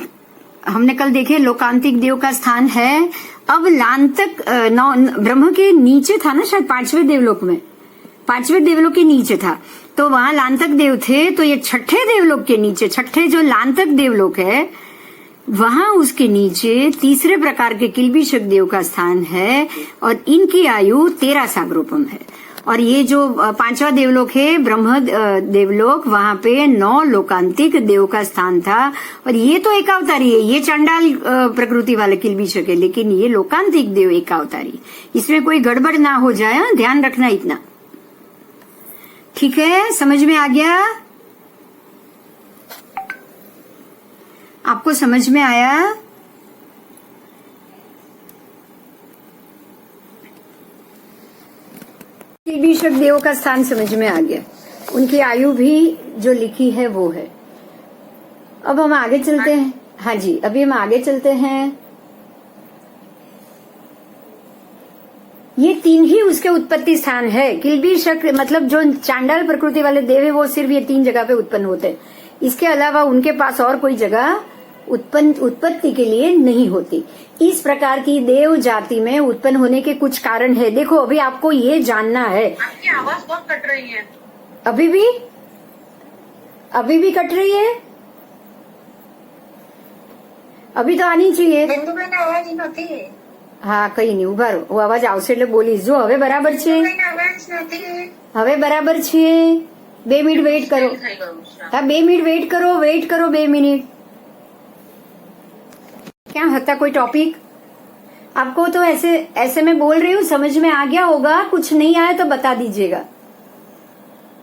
हमने कल देखे लोकांतिक देव का स्थान है। अब लांतक ब्रह्म के नीचे था ना शायद 5वें देवलोक में, 5वें देवलोक के नीचे था, तो वहां लांतक देव थे। तो ये 6ठे देवलोक के नीचे, 6ठे जो लांतक देवलोक है वहां उसके नीचे तीसरे प्रकार के किल्बिषक देव का स्थान है और इनकी आयु 13 सागरोपम है। और ये जो 5वां देवलोक है ब्रह्म देवलोक, वहां पे 9 लोकांतिक देव का स्थान था। और ये तो एक अवतारी है, ये चंडाल प्रकृति वाले किल्बिषक है, लेकिन ये लोकांतिक देव एक अवतारी। इसमें कोई गड़बड़ ना हो जाए, ध्यान रखना इतना। ठीक है, समझ में आ गया? आपको समझ में आया? किल्बिषक देव का स्थान समझ में आ गया, उनकी आयु भी जो लिखी है वो है। अब हम आगे चलते हैं। हाँ जी, अभी हम आगे चलते हैं। ये 3 ही उसके उत्पत्ति स्थान है। किल्बिषक मतलब जो चांडाल प्रकृति वाले देव है वो सिर्फ ये 3 जगह पे उत्पन्न होते हैं। इसके अलावा उनके पास और कोई जगह उत्पत्ति के लिए नहीं होती। इस प्रकार की देव जाति में उत्पन्न होने के कुछ कारण है। देखो अभी आपको ये जानना है। आपकी आवाज बहुत कट रही है। अभी भी कट रही है? अभी तो आनी चाहिए। आवाज नहीं। હા કઈ નહીં, ઉભા રહો, હું અવાજ આવશે એટલે બોલીશ। જો હવે બરાબર છે, હવે બરાબર છે। 2 મિનિટ વેઇટ કરો। હા 2 મિનિટ વેઇટ કરો 2 મિનિટ। क्या હતા कोई टॉपिक? आपको तो ऐसे मैं बोल रही हूँ, समझ में आ गया होगा। कुछ नहीं आया तो बता दीजिएगा,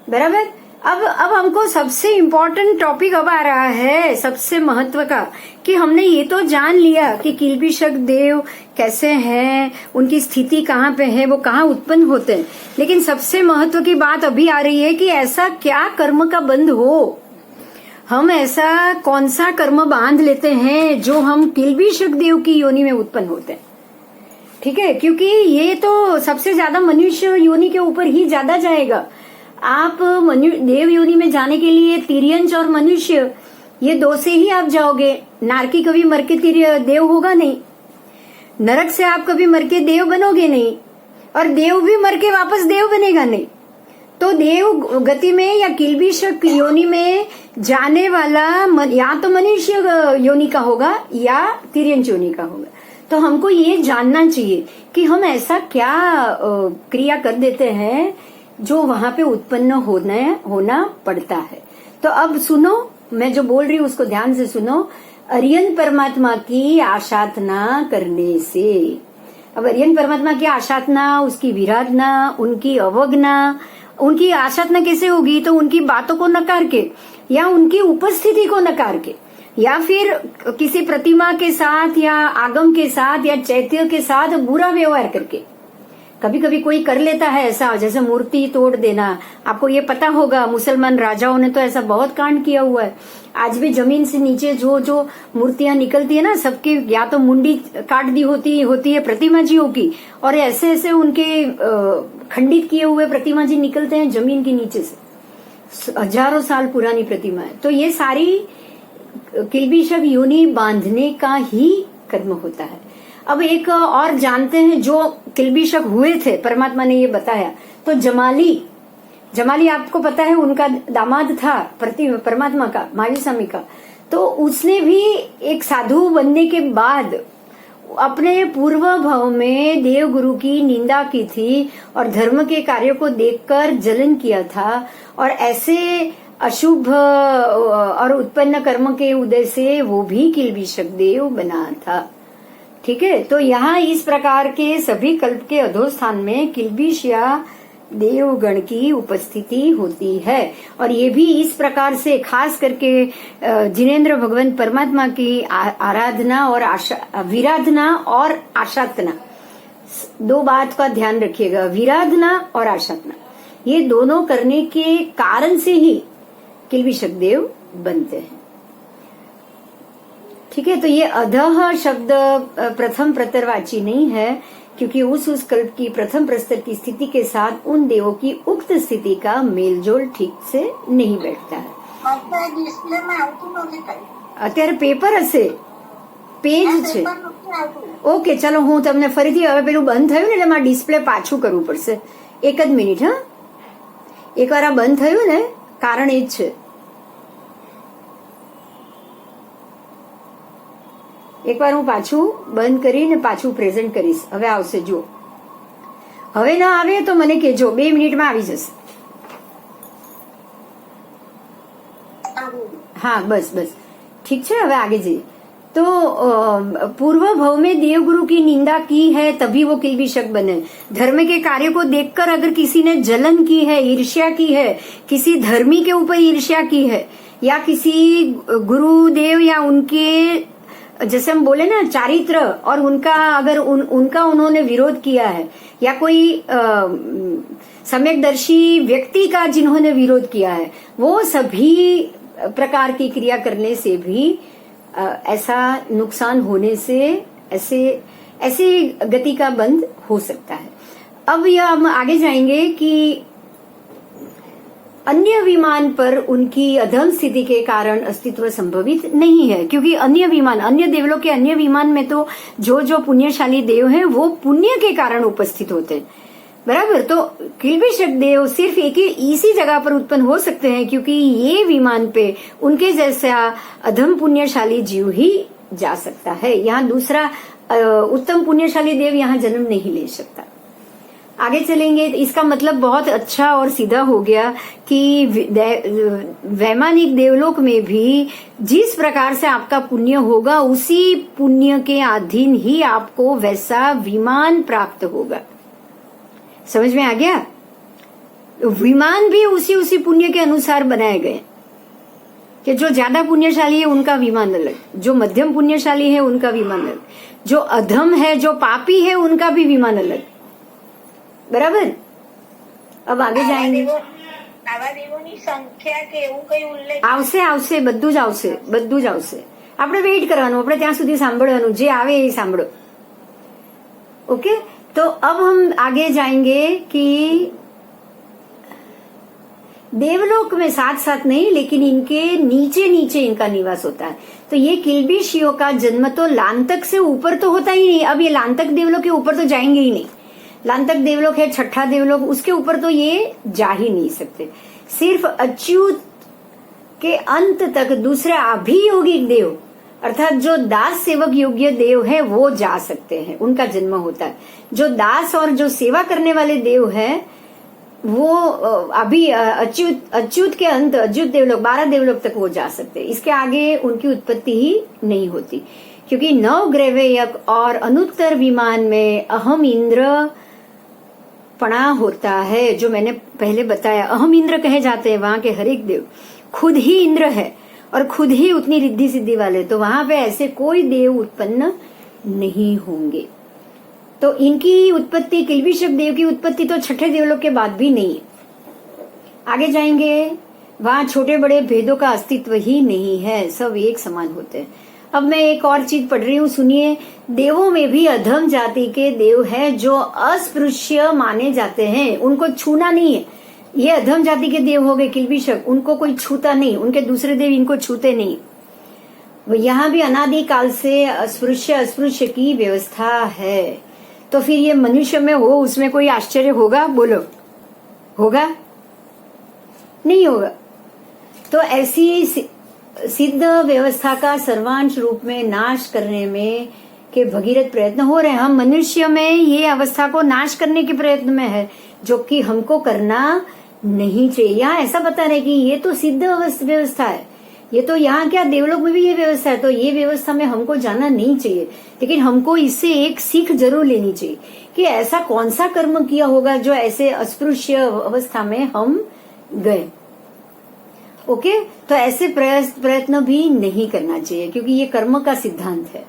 बराबर। अब हमको सबसे इम्पोर्टेंट टॉपिक अब आ रहा है, सबसे महत्व का, कि हमने ये तो जान लिया कि किल्बिषक देव कैसे हैं, उनकी स्थिति कहाँ पे है, वो कहाँ उत्पन्न होते हैं। लेकिन सबसे महत्व की बात अभी आ रही है कि ऐसा क्या कर्म का बंध हो, हम ऐसा कौन सा कर्म बांध लेते हैं जो हम किल्बिषक देव की योनि में उत्पन्न होते हैं। ठीक है, क्योंकि ये तो सबसे ज्यादा मनुष्य योनि के ऊपर ही ज्यादा जाएगा। आप देव योनि में जाने के लिए तिर्यंच और मनुष्य, ये 2 से ही आप जाओगे। नारकी कभी मर के देव होगा नहीं, नरक से आप कभी मर के देव बनोगे नहीं, और देव भी मर के वापस देव बनेगा नहीं। तो देव गति में या किल्बिषक योनि में जाने वाला या तो मनुष्य योनि का होगा या तिर्यंच योनि का होगा। तो हमको ये जानना चाहिए कि हम ऐसा क्या क्रिया कर देते हैं जो वहां पे उत्पन्न होना पड़ता है। तो अब सुनो, मैं जो बोल रही हूँ उसको ध्यान से सुनो। अरियन परमात्मा की आशाधना करने से, अब अरियन परमात्मा की आशाधना, उसकी विराधना, उनकी अवज्ञा, उनकी आशाधना कैसे होगी? तो उनकी बातों को नकार के या उनकी उपस्थिति को नकार के या फिर किसी प्रतिमा के साथ या आगम के साथ या चैत्य के साथ बुरा व्यवहार करके। कभी कभी कोई कर लेता है ऐसा, जैसे मूर्ति तोड़ देना। आपको ये पता होगा, मुसलमान राजाओं ने तो ऐसा बहुत कांड किया हुआ है। आज भी जमीन से नीचे जो मूर्तियां निकलती है ना, सबकी या तो मुंडी काट दी होती है प्रतिमा जियों की, और ऐसे ऐसे उनके खंडित किए हुए प्रतिमा जी निकलते हैं जमीन के नीचे से, हजारों साल पुरानी प्रतिमा है। तो ये सारी किल्बिषक योनि बांधने का ही कर्म होता है। अब एक और जानते हैं जो किल्बिषक हुए थे, परमात्मा ने ये बताया। तो जमाली आपको पता है, उनका दामाद था परमात्मा का, महावीर स्वामी का। तो उसने भी एक साधु बनने के बाद अपने पूर्व भाव में देव गुरु की निंदा की थी और धर्म के कार्यों को देखकर जलन किया था, और ऐसे अशुभ और उत्पन्न कर्म के उदय से वो भी किल्बिषक देव बना था। ठीक है, तो यहाँ इस प्रकार के सभी कल्प के अधोस्थान में किल्बिष या देवगण की उपस्थिति होती है। और ये भी इस प्रकार से खास करके जिनेंद्र भगवान परमात्मा की आराधना और विराधना और आशातना, दो बात का ध्यान रखिएगा, विराधना और आशातना, ये दोनों करने के कारण से ही किल्बिषक देव बनते हैं। ठीक है, तो ये अधः शब्द प्रथम प्रतरवाची नहीं है, क्योंकि उस कल्प की प्रथम प्रस्तर की स्थिति के साथ उन देवों की उक्त स्थिति का मेलजोल ठीक से नहीं बैठता है। અત્યારે પેપર હશે, પેજ છે। ઓકે, ચલો હું તમને ફરીથી, હવે પેલું બંધ થયું ને એટલે મારે ડિસ્પ્લે પાછું કરવું પડશે। એક જ મિનિટ, હા, એકવાર આ બંધ થયું ને, કારણ એ જ છે। એકવાર હું પાછું બંધ કરીને પાછું પ્રેઝન્ટ કરીશ। હવે આવશે, જુઓ। હવે ના આવે તો મને કહેજો, 2 મિનિટમાં આવી જશે। हाँ, बस बस ठीक है। હવે आगे जाइए। तो पूर्व भव में देवगुरु की निंदा की है तभी वो किल्बिषक बने। धर्म के कार्य को देखकर अगर किसी ने जलन की है, ईर्ष्या की है, किसी धर्मी के ऊपर ईर्ष्या की है, या किसी गुरुदेव या उनके, जैसे हम बोले ना, चारित्र और उनका अगर उनका उन्होंने विरोध किया है, या कोई सम्यकदर्शी व्यक्ति का जिन्होंने विरोध किया है, वो सभी प्रकार की क्रिया करने से भी ऐसा नुकसान होने से ऐसे गति का बंध हो सकता है। अब यह हम आगे जाएंगे कि अन्य विमान पर उनकी अधम स्थिति के कारण अस्तित्व संभवित नहीं है, क्योंकि अन्य विमान, अन्य देवलों के अन्य विमान में तो जो पुण्यशाली देव हैं वो पुण्य के कारण उपस्थित होते हैं, बराबर। तो किल्बिषक देव सिर्फ एक ही इसी जगह पर उत्पन्न हो सकते हैं, क्योंकि ये विमान पे उनके जैसा अधम पुण्यशाली जीव ही जा सकता है। यहाँ दूसरा उत्तम पुण्यशाली देव यहाँ जन्म नहीं ले सकता। आगे चलेंगे, इसका मतलब बहुत अच्छा और सीधा हो गया कि वैमानिक देवलोक में भी जिस प्रकार से आपका पुण्य होगा, उसी पुण्य के अधीन ही आपको वैसा विमान प्राप्त होगा। समझ में आ गया? विमान भी उसी पुण्य के अनुसार बनाए गए, कि जो ज्यादा पुण्यशाली है उनका विमान अलग, जो मध्यम पुण्यशाली है उनका विमान अलग, जो अधम है, जो पापी है, उनका भी विमान अलग, बराबर। अब आगे जाएंगे। આવશે બધું જ આવશે। આપણે વેઇટ કરવાનું, આપણે ત્યાં સુધી સાંભળવાનું, જે આવે એ સાંભળો। ओके, तो अब हम आगे जाएंगे कि देवलोक में साथ साथ नहीं, लेकिन इनके नीचे नीचे इनका निवास होता है। तो ये किल्बिषियों का जन्म तो लांतक से ऊपर तो होता ही नहीं। अब ये लांतक देवलोक के ऊपर तो जाएंगे ही नहीं। लांतक देवलोक है छठा देवलोक, उसके ऊपर तो ये जा ही नहीं सकते। सिर्फ अच्युत के अंत तक दूसरे अभियोगिक देव, अर्थात जो दास सेवक योग्य देव है, वो जा सकते हैं, उनका जन्म होता है। जो दास और जो सेवा करने वाले देव है, वो अभी अच्युत के अंत, अच्युत देवलोक 12 देवलोक तक वो जा सकते हैं। इसके आगे उनकी उत्पत्ति ही नहीं होती, क्योंकि नवग्रहयक और अनुत्तर विमान में अहम इंद्र पणा होता है, जो मैंने पहले बताया। अहम इंद्र कहे जाते हैं वहां के हर एक देव, खुद ही इंद्र है और खुद ही उतनी रिद्धि सिद्धि वाले, तो वहां पे ऐसे कोई देव उत्पन्न नहीं होंगे। तो इनकी उत्पत्ति, किल्बिषक देव की उत्पत्ति तो छठे देवलोक के बाद भी नहीं है। आगे जाएंगे, वहां छोटे बड़े भेदों का अस्तित्व ही नहीं है, सब एक समान होते हैं। अब मैं एक और चीज पढ़ रही हूँ, सुनिए। देवों में भी अधम जाति के देव हैं जो अस्पृश्य माने जाते हैं, उनको छूना नहीं है। ये अधम जाति के देव हो गए किल्बिषक, उनको कोई छूता नहीं, उनके दूसरे देव इनको छूते नहीं। यहाँ भी अनादि काल से अस्पृश्य की व्यवस्था है। तो फिर ये मनुष्य में हो, उसमें कोई आश्चर्य होगा? बोलो, होगा? नहीं होगा। तो ऐसी सिद्ध व्यवस्था का सर्वांश रूप में नाश करने में के भगीरथ प्रयत्न हो रहे हैं। हम मनुष्य में ये अवस्था को नाश करने के प्रयत्न में है, जो कि हमको करना नहीं चाहिए। यहाँ ऐसा बता रहे कि ये तो सिद्ध व्यवस्था है, ये तो यहाँ क्या देवलोक में भी ये व्यवस्था है, तो ये व्यवस्था में हमको जाना नहीं चाहिए, लेकिन हमको इससे एक सीख जरूर लेनी चाहिए कि ऐसा कौन सा कर्म किया होगा जो ऐसे अस्पृश्य अवस्था में हम गए। ओके, तो ऐसे प्रयत्न भी नहीं करना चाहिए, क्योंकि ये कर्म का सिद्धांत है।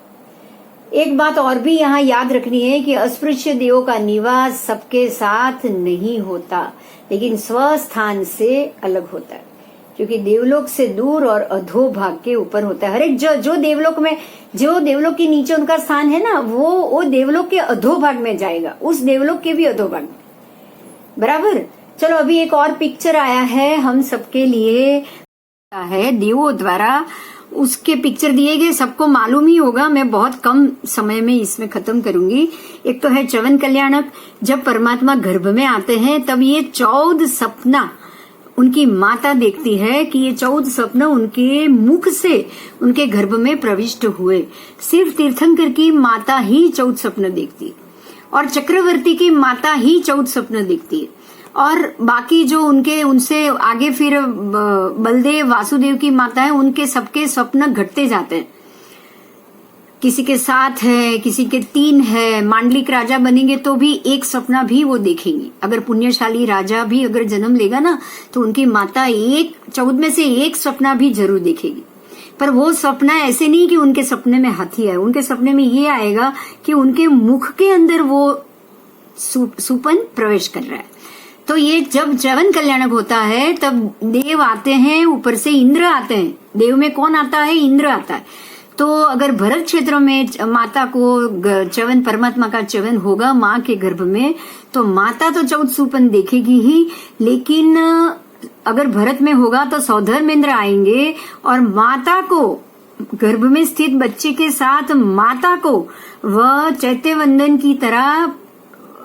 एक बात और भी यहाँ याद रखनी है कि अस्पृश्य देवों का निवास सबके साथ नहीं होता, लेकिन स्वस्थान से अलग होता है, क्योंकि देवलोक से दूर और अधोभाग के ऊपर होता है। हर एक जो देवलोक में, जो देवलोक के नीचे उनका स्थान है ना, वो देवलोक के अधोभाग में जाएगा, उस देवलोक के भी अधोभाग में। बराबर। चलो अभी एक और पिक्चर आया है हम सबके लिए, है देवों द्वारा, उसके पिक्चर दिए गए, सबको मालूम ही होगा, मैं बहुत कम समय में इसमें खत्म करूंगी। एक तो है च्यवन कल्याणक। जब परमात्मा गर्भ में आते हैं तब ये 14 सपना उनकी माता देखती है कि ये 14 सपना उनके मुख से उनके गर्भ में प्रविष्ट हुए। सिर्फ तीर्थंकर की माता ही 14 सपना देखती है, और चक्रवर्ती की माता ही 14 सपना देखती है, और बाकी जो उनसे आगे फिर बलदेव वासुदेव की माता है, उनके सबके स्वप्न घटते जाते हैं। किसी के 7 है, किसी के 3 है। मांडलिक राजा बनेंगे तो भी एक सपना भी वो देखेंगे। अगर पुण्यशाली राजा भी अगर जन्म लेगा ना, तो उनकी माता 14 में से एक सपना भी जरूर देखेगी। पर वो सपना ऐसे नहीं कि उनके सपने में हाथी है, उनके सपने में ये आएगा कि उनके मुख के अंदर वो सुपन प्रवेश कर रहा है। तो ये जब च्यवन कल्याणक होता है तब देव आते हैं, ऊपर से इंद्र आते हैं। देव में कौन आता है? इंद्र आता है। तो अगर भरत क्षेत्र में माता को च्यवन, परमात्मा का च्यवन होगा माँ के गर्भ में, तो माता तो 14 सुपन देखेगी ही, लेकिन अगर भरत में होगा तो सौधर्मेंद्र आएंगे और माता को, गर्भ में स्थित बच्चे के साथ माता को वह चैत्यवंदन की तरह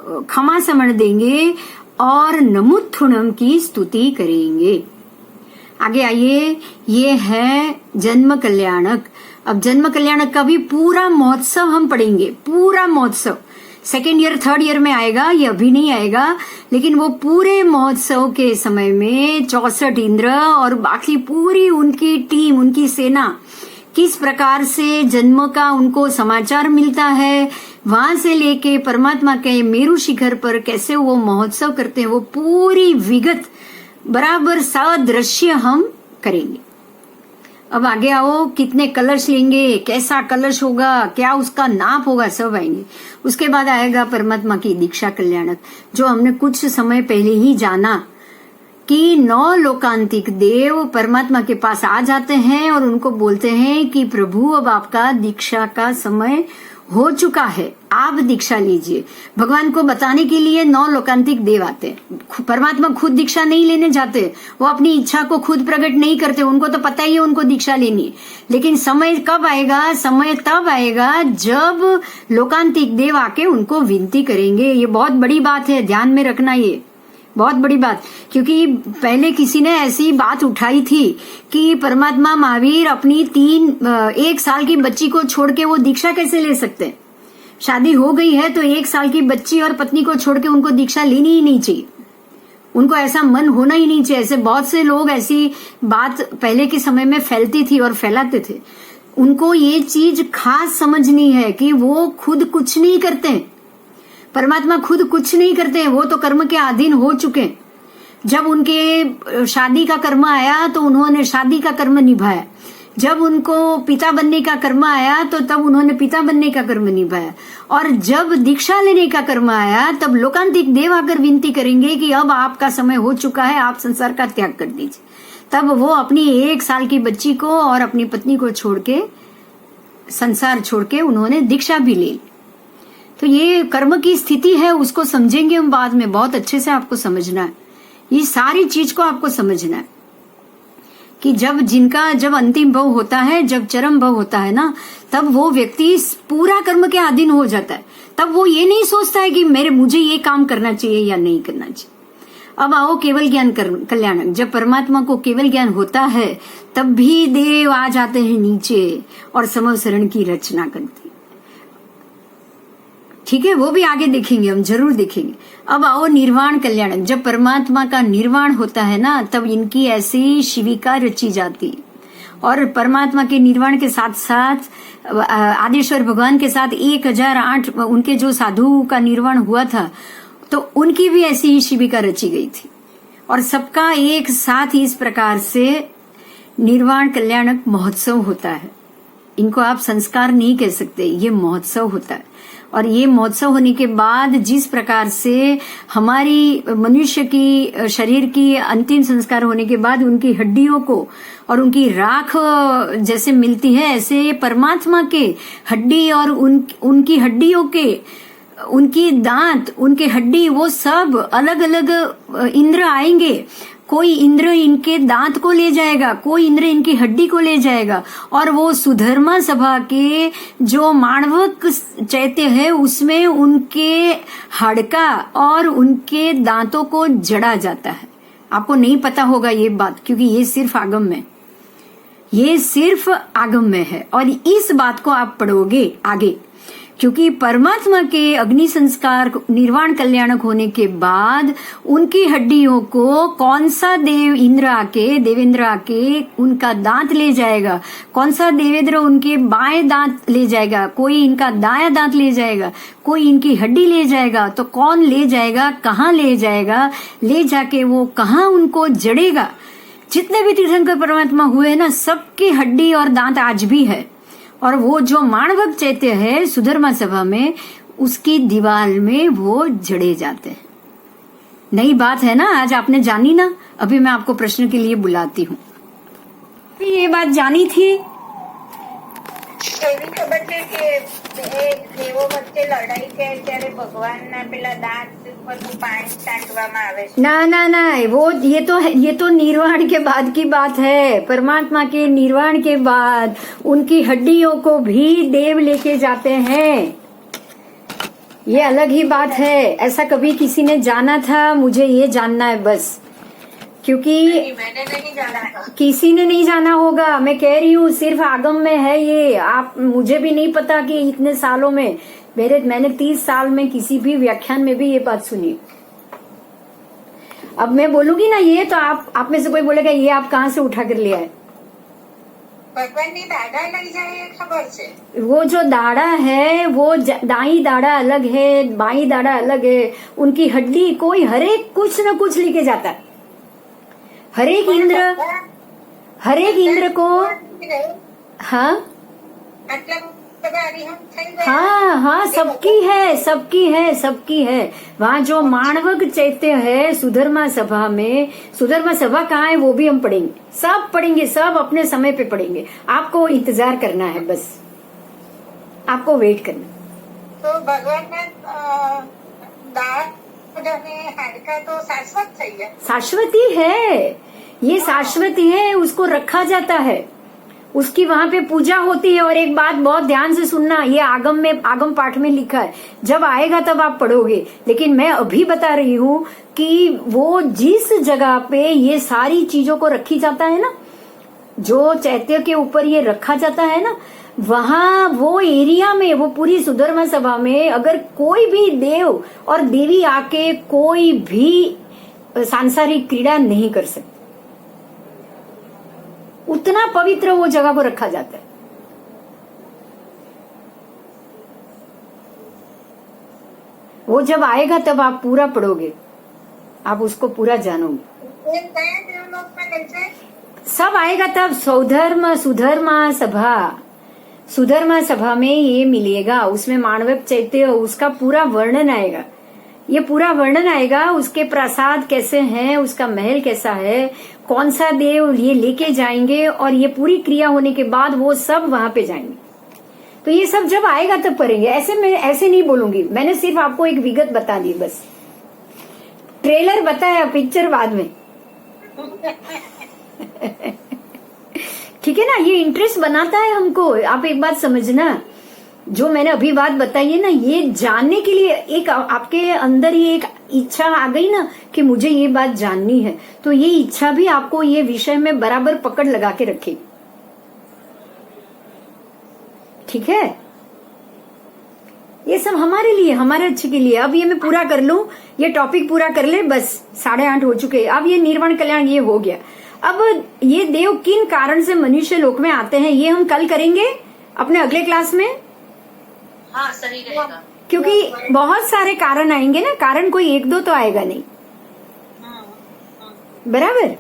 क्षमा समण देंगे और नमुत्थुणम की स्तुति करेंगे। आगे आइए, ये है जन्म कल्याणक। अब जन्म कल्याणक का भी पूरा महोत्सव हम पढ़ेंगे, पूरा महोत्सव। 2nd ईयर 3rd ईयर में आएगा, ये अभी नहीं आएगा, लेकिन वो पूरे महोत्सव के समय में 64 इंद्र और बाकी पूरी उनकी टीम, उनकी सेना किस प्रकार से जन्म का उनको समाचार मिलता है, वहां से लेके परमात्मा के मेरु शिखर पर कैसे वो महोत्सव करते हैं, वो पूरी विगत बराबर सादृश्य हम करेंगे। अब आगे आओ, कितने कलश लेंगे, कैसा कलश होगा, क्या उसका नाप होगा, सब आएंगे। उसके बाद आएगा परमात्मा की दीक्षा कल्याणक, जो हमने कुछ समय पहले ही जाना कि 9 लोकांतिक देव परमात्मा के पास आ जाते हैं और उनको बोलते हैं कि प्रभु अब आपका दीक्षा का समय हो चुका है, आप दीक्षा लीजिए। भगवान को बताने के लिए 9 लोकांतिक देव आते हैं। परमात्मा खुद दीक्षा नहीं लेने जाते, वो अपनी इच्छा को खुद प्रकट नहीं करते, उनको तो पता ही है उनको दीक्षा लेनी है। लेकिन समय कब आएगा? समय तब आएगा जब लोकांतिक देव आके उनको विनती करेंगे। ये बहुत बड़ी बात है, ध्यान में रखना, ये बहुत बड़ी बात। क्योंकि पहले किसी ने ऐसी बात उठाई थी कि परमात्मा महावीर अपनी 1 साल की बच्ची को छोड़ के वो दीक्षा कैसे ले सकते हैं? शादी हो गई है तो 1 साल की बच्ची और पत्नी को छोड़ के उनको दीक्षा लेनी ही नहीं चाहिए, उनको ऐसा मन होना ही नहीं चाहिए। ऐसे बहुत से लोग ऐसी बात पहले के समय में फैलती थी और फैलाते थे। उनको ये चीज खास समझनी है कि वो खुद कुछ नहीं करते हैं, परमात्मा खुद कुछ नहीं करते हैं, वो तो कर्म के अधीन हो चुके हैं। जब उनके शादी का कर्म आया तो उन्होंने शादी का कर्म निभाया, जब उनको पिता बनने का कर्म आया तो तब उन्होंने पिता बनने का कर्म निभाया, और जब दीक्षा लेने का कर्म आया तब लोकांतिक देव आकर विनती करेंगे कि अब आपका समय हो चुका है, आप संसार का त्याग कर दीजिए। तब वो अपनी 1 साल की बच्ची को और अपनी पत्नी को छोड़ के, संसार छोड़ के उन्होंने दीक्षा भी ले ली। तो ये कर्म की स्थिति है, उसको समझेंगे हम बाद में, बहुत अच्छे से आपको समझना है, ये सारी चीज को आपको समझना है कि जब अंतिम भव होता है, जब चरम भव होता है ना, तब वो व्यक्ति पूरा कर्म के अधीन हो जाता है। तब वो ये नहीं सोचता है कि मुझे ये काम करना चाहिए या नहीं करना चाहिए। अब आओ केवल ज्ञान कल्याणक। जब परमात्मा को केवल ज्ञान होता है तब भी देव आ जाते हैं नीचे और समवसरण की रचना करते, ठीक है, वो भी आगे देखेंगे, हम जरूर देखेंगे। अब आओ निर्वाण कल्याणक। जब परमात्मा का निर्वाण होता है ना, तब इनकी ऐसी शिविका रची जाती और परमात्मा के निर्वाण के साथ साथ आदेश्वर भगवान के साथ 1008 उनके जो साधु का निर्वाण हुआ था, तो उनकी भी ऐसी ही शिविका रची गई थी। और सबका एक साथ इस प्रकार से निर्वाण कल्याणक महोत्सव होता है। इनको आप संस्कार नहीं कह सकते, ये महोत्सव होता है। और ये महोत्सव होने के बाद जिस प्रकार से हमारी मनुष्य की शरीर की अंतिम संस्कार होने के बाद उनकी हड्डियों को और उनकी राख जैसे मिलती है, ऐसे परमात्मा के हड्डी और उनकी हड्डियों के, उनकी दांत, उनके हड्डी, वो सब अलग अलग इंद्र आएंगे। कोई इंद्र इनके दांत को ले जाएगा, कोई इंद्र इनकी हड्डी को ले जाएगा, और वो सुधर्मा सभा के जो माणवक चैत्य है उसमें उनके हाड़का और उनके दांतों को जड़ा जाता है। आपको नहीं पता होगा ये बात, क्योंकि ये सिर्फ आगम में, ये सिर्फ आगम में है। और इस बात को आप पढ़ोगे आगे, क्योंकि परमात्मा के अग्नि संस्कार निर्वाण कल्याणक होने के बाद उनकी हड्डियों को कौन सा देवेंद्र आके उनका दांत ले जाएगा, कौन सा देवेंद्र उनके बाएं दांत ले जाएगा, कोई इनका दायां दांत ले जाएगा, कोई इनकी हड्डी ले जाएगा। तो कौन ले जाएगा, कहाँ ले जाएगा, ले जाके वो कहाँ उनको जड़ेगा। जितने भी तीर्थंकर परमात्मा हुए ना, सबकी हड्डी और दांत आज भी है। और वो जो माणवक चैत्य है सुधर्मा सभा में, उसकी दीवार में वो जड़े जाते हैं। नई बात है ना, आज आपने जानी ना। अभी मैं आपको प्रश्न के लिए बुलाती हूँ। ये बात जानी थी? એવી ખબર છે કે દેવો વચ્ચે લડાઈ છે ત્યારે ભગવાનના પેલા દાંત બધું પાણી છાંટવામાં આવે છે। ना, ये तो निर्वाण के बाद की बात है। परमात्मा के निर्वाण के बाद उनकी हड्डियों को भी देव लेके जाते हैं। ये अलग ही बात है। ऐसा कभी किसी ने जाना था? मुझे ये जानना है बस, क्योंकि मैंने नहीं जाना था। किसी ने नहीं जाना होगा। मैं कह रही हूँ सिर्फ आगम में है ये। आप, मुझे भी नहीं पता कि इतने सालों में मैंने 30 साल में किसी भी व्याख्यान में भी ये बात सुनी। अब मैं बोलूंगी ना ये, तो आप में से कोई बोलेगा ये आप कहाँ से उठा कर लिया है। ભગવાનની દાડા લઈ જાય એ ખબર છે। वो जो दाढ़ा है वो दाई दाढ़ा अलग है, बाई दाढ़ा अलग है। उनकी हड्डी कोई हरेक कुछ न कुछ लेके जाता है। हरेक इंद्र को, हाँ हाँ, सबकी है। वहाँ जो माणवक चैत्य है सुधर्मा सभा में, सुधर्मा सभा कहाँ है वो भी हम पढ़ेंगे, सब अपने समय पे पढ़ेंगे। आपको इंतजार करना है, बस आपको वेट करना। तो भगवान दांत हाड़का तो शाश्वत થઈ ગયા। शाश्वती है, ये शाश्वती है, उसको रखा जाता है, उसकी वहां पे पूजा होती है। और एक बात बहुत ध्यान से सुनना, ये आगम पाठ में लिखा है, जब आएगा तब आप पढ़ोगे। लेकिन मैं अभी बता रही हूँ कि वो जिस जगह पे ये सारी चीजों को रखी जाता है ना, जो चैत्य के ऊपर ये रखा जाता है ना, वहां वो एरिया में, वो पूरी सुधर्मा सभा में अगर कोई भी देव और देवी आके कोई भी सांसारिक क्रीड़ा नहीं कर सकते। उतना पवित्र वो जगह को रखा जाता है। वो जब आएगा तब आप पूरा पढ़ोगे, आप उसको पूरा जानोगे। सब आएगा तब। सुधर्मा सभा में ये मिलेगा, उसमें माणवक चैत्य, उसका पूरा वर्णन आएगा। ये पूरा वर्णन आएगा, उसके प्रसाद कैसे हैं, उसका महल कैसा है, कौन सा देव ये लेके जाएंगे, और ये पूरी क्रिया होने के बाद वो सब वहां पे जाएंगे। तो ये सब जब आएगा तब करेंगे। ऐसे नहीं बोलूंगी, मैंने सिर्फ आपको एक विगत बता दी, बस ट्रेलर बताया, पिक्चर बाद में। ठीक है ना, ये इंटरेस्ट बनाता है हमको। आप एक बात समझना, जो मैंने अभी बात बताई है ना, ये जानने के लिए एक आपके अंदर ये एक इच्छा आ गई ना कि मुझे ये बात जाननी है, तो ये इच्छा भी आपको ये विषय में बराबर पकड़ लगा के रखेगी। ठीक है, ये सब हमारे लिए, हमारे अच्छे के लिए। अब ये मैं पूरा कर लूं, ये टॉपिक पूरा कर ले, बस 8:30 हो चुके। अब ये निर्वाण कल्याण ये हो गया। अब ये देव किन कारण से मनुष्य लोक में आते हैं ये हम कल करेंगे अपने अगले क्लास में, हाँ सही रहेगा। क्योंकि बहुत सारे कारण आएंगे ना, कारण कोई एक दो तो आएगा नहीं, बराबर।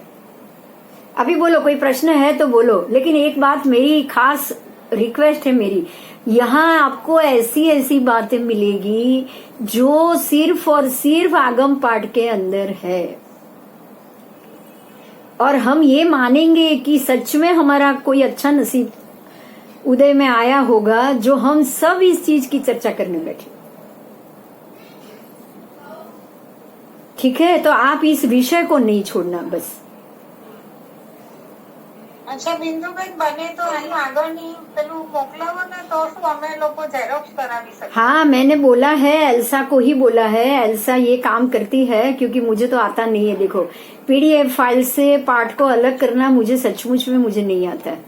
अभी बोलो, कोई प्रश्न है तो बोलो, लेकिन एक बात मेरी खास रिक्वेस्ट है मेरी, यहाँ आपको ऐसी ऐसी बातें मिलेगी जो सिर्फ और सिर्फ आगम पाठ के अंदर है, और हम ये मानेंगे कि सच में हमारा कोई अच्छा नसीब उदय में आया होगा जो हम सब इस चीज की चर्चा करने बैठे। ठीक है, तो आप इस विषय को नहीं छोड़ना बस। અચ્છા બિંદુબેન બને તો અહીં આગળની પેલું મોકલાવો ને તો શું અમે લોકો ઝેરોક્સ કરાવી શકીએ? हाँ, मैंने बोला है, एल्सा को ही बोला है, एल्सा ये काम करती है, क्योंकि मुझे तो आता नहीं है। देखो, पीडीएफ फाइल से पाठ को अलग करना मुझे सचमुच में मुझे नहीं आता है।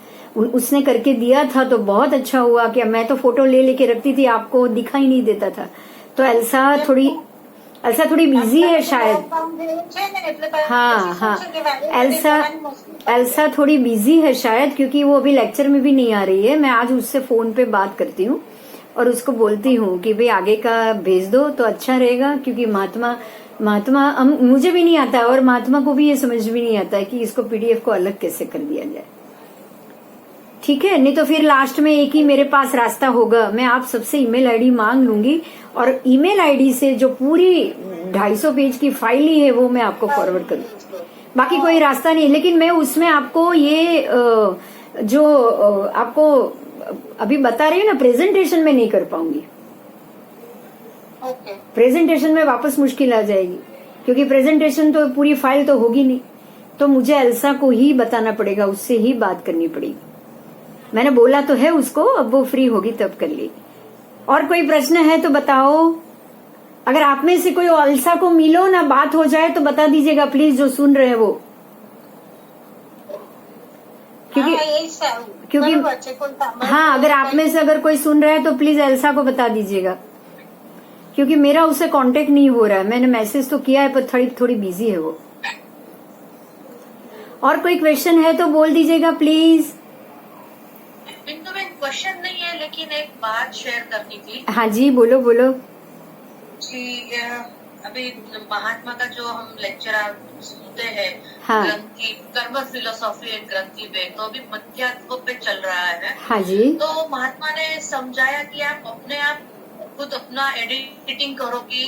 उसने करके दिया था तो बहुत अच्छा हुआ कि मैं तो फोटो ले लेके रखती थी, आपको दिखाई नहीं देता था। तो एल्सा थोड़ी बिजी है शायद। हाँ हाँ, एल्सा थोड़ी बिजी है शायद, क्योंकि वो अभी लेक्चर में भी नहीं आ रही है। मैं आज उससे फोन पे बात करती हूँ और उसको बोलती हूँ कि भाई आगे का भेज दो तो अच्छा रहेगा, क्योंकि महात्मा मुझे भी नहीं आता और महात्मा को भी ये समझ भी नहीं आता है कि इसको पीडीएफ को अलग कैसे कर दिया जाए। ठीक है, नहीं तो फिर लास्ट में एक ही मेरे पास रास्ता होगा, मैं आप सबसे ईमेल आईडी मांग लूंगी और ईमेल आईडी से जो पूरी 250 पेज की फाइल ही है वो मैं आपको फॉरवर्ड करूँ। बाकी कोई रास्ता नहीं, लेकिन मैं उसमें आपको ये जो आपको अभी बता रही हूँ ना, प्रेजेंटेशन में नहीं कर पाऊंगी। प्रेजेंटेशन में वापस मुश्किल आ जाएगी, क्योंकि प्रेजेंटेशन तो पूरी फाइल तो होगी नहीं, तो मुझे एल्सा को ही बताना पड़ेगा, उससे ही बात करनी पड़ेगी। मैंने बोला तो है उसको, अब वो फ्री होगी तब कर लेगी। और कोई प्रश्न है तो बताओ। अगर आप में से कोई एल्सा को मिलो ना, बात हो जाए तो बता दीजिएगा प्लीज, जो सुन रहे हैं वो, क्योंकि हाँ, अगर आप में से अगर कोई सुन रहा है तो प्लीज एल्सा को बता दीजिएगा, क्योंकि मेरा उससे कांटेक्ट नहीं हो रहा है। मैंने मैसेज तो किया है पर थोड़ी बिजी है वो। और कोई क्वेश्चन है तो बोल दीजिएगा प्लीज। बिंदु में क्वेश्चन नहीं है, लेकिन एक बात शेयर करनी थी। हाँ जी, बोलो बोलो। जी, अभी महात्मा का जो हम लेक्चर सुनते हैं, हाँ। ग्रंथि कर्म फिलोसॉफी एंड ग्रंथि पे, तो अभी मध्यात्व पे चल रहा है। हाँ जी। तो महात्मा ने समझाया कि आप अपने आप खुद अपना एडिटिंग करो कि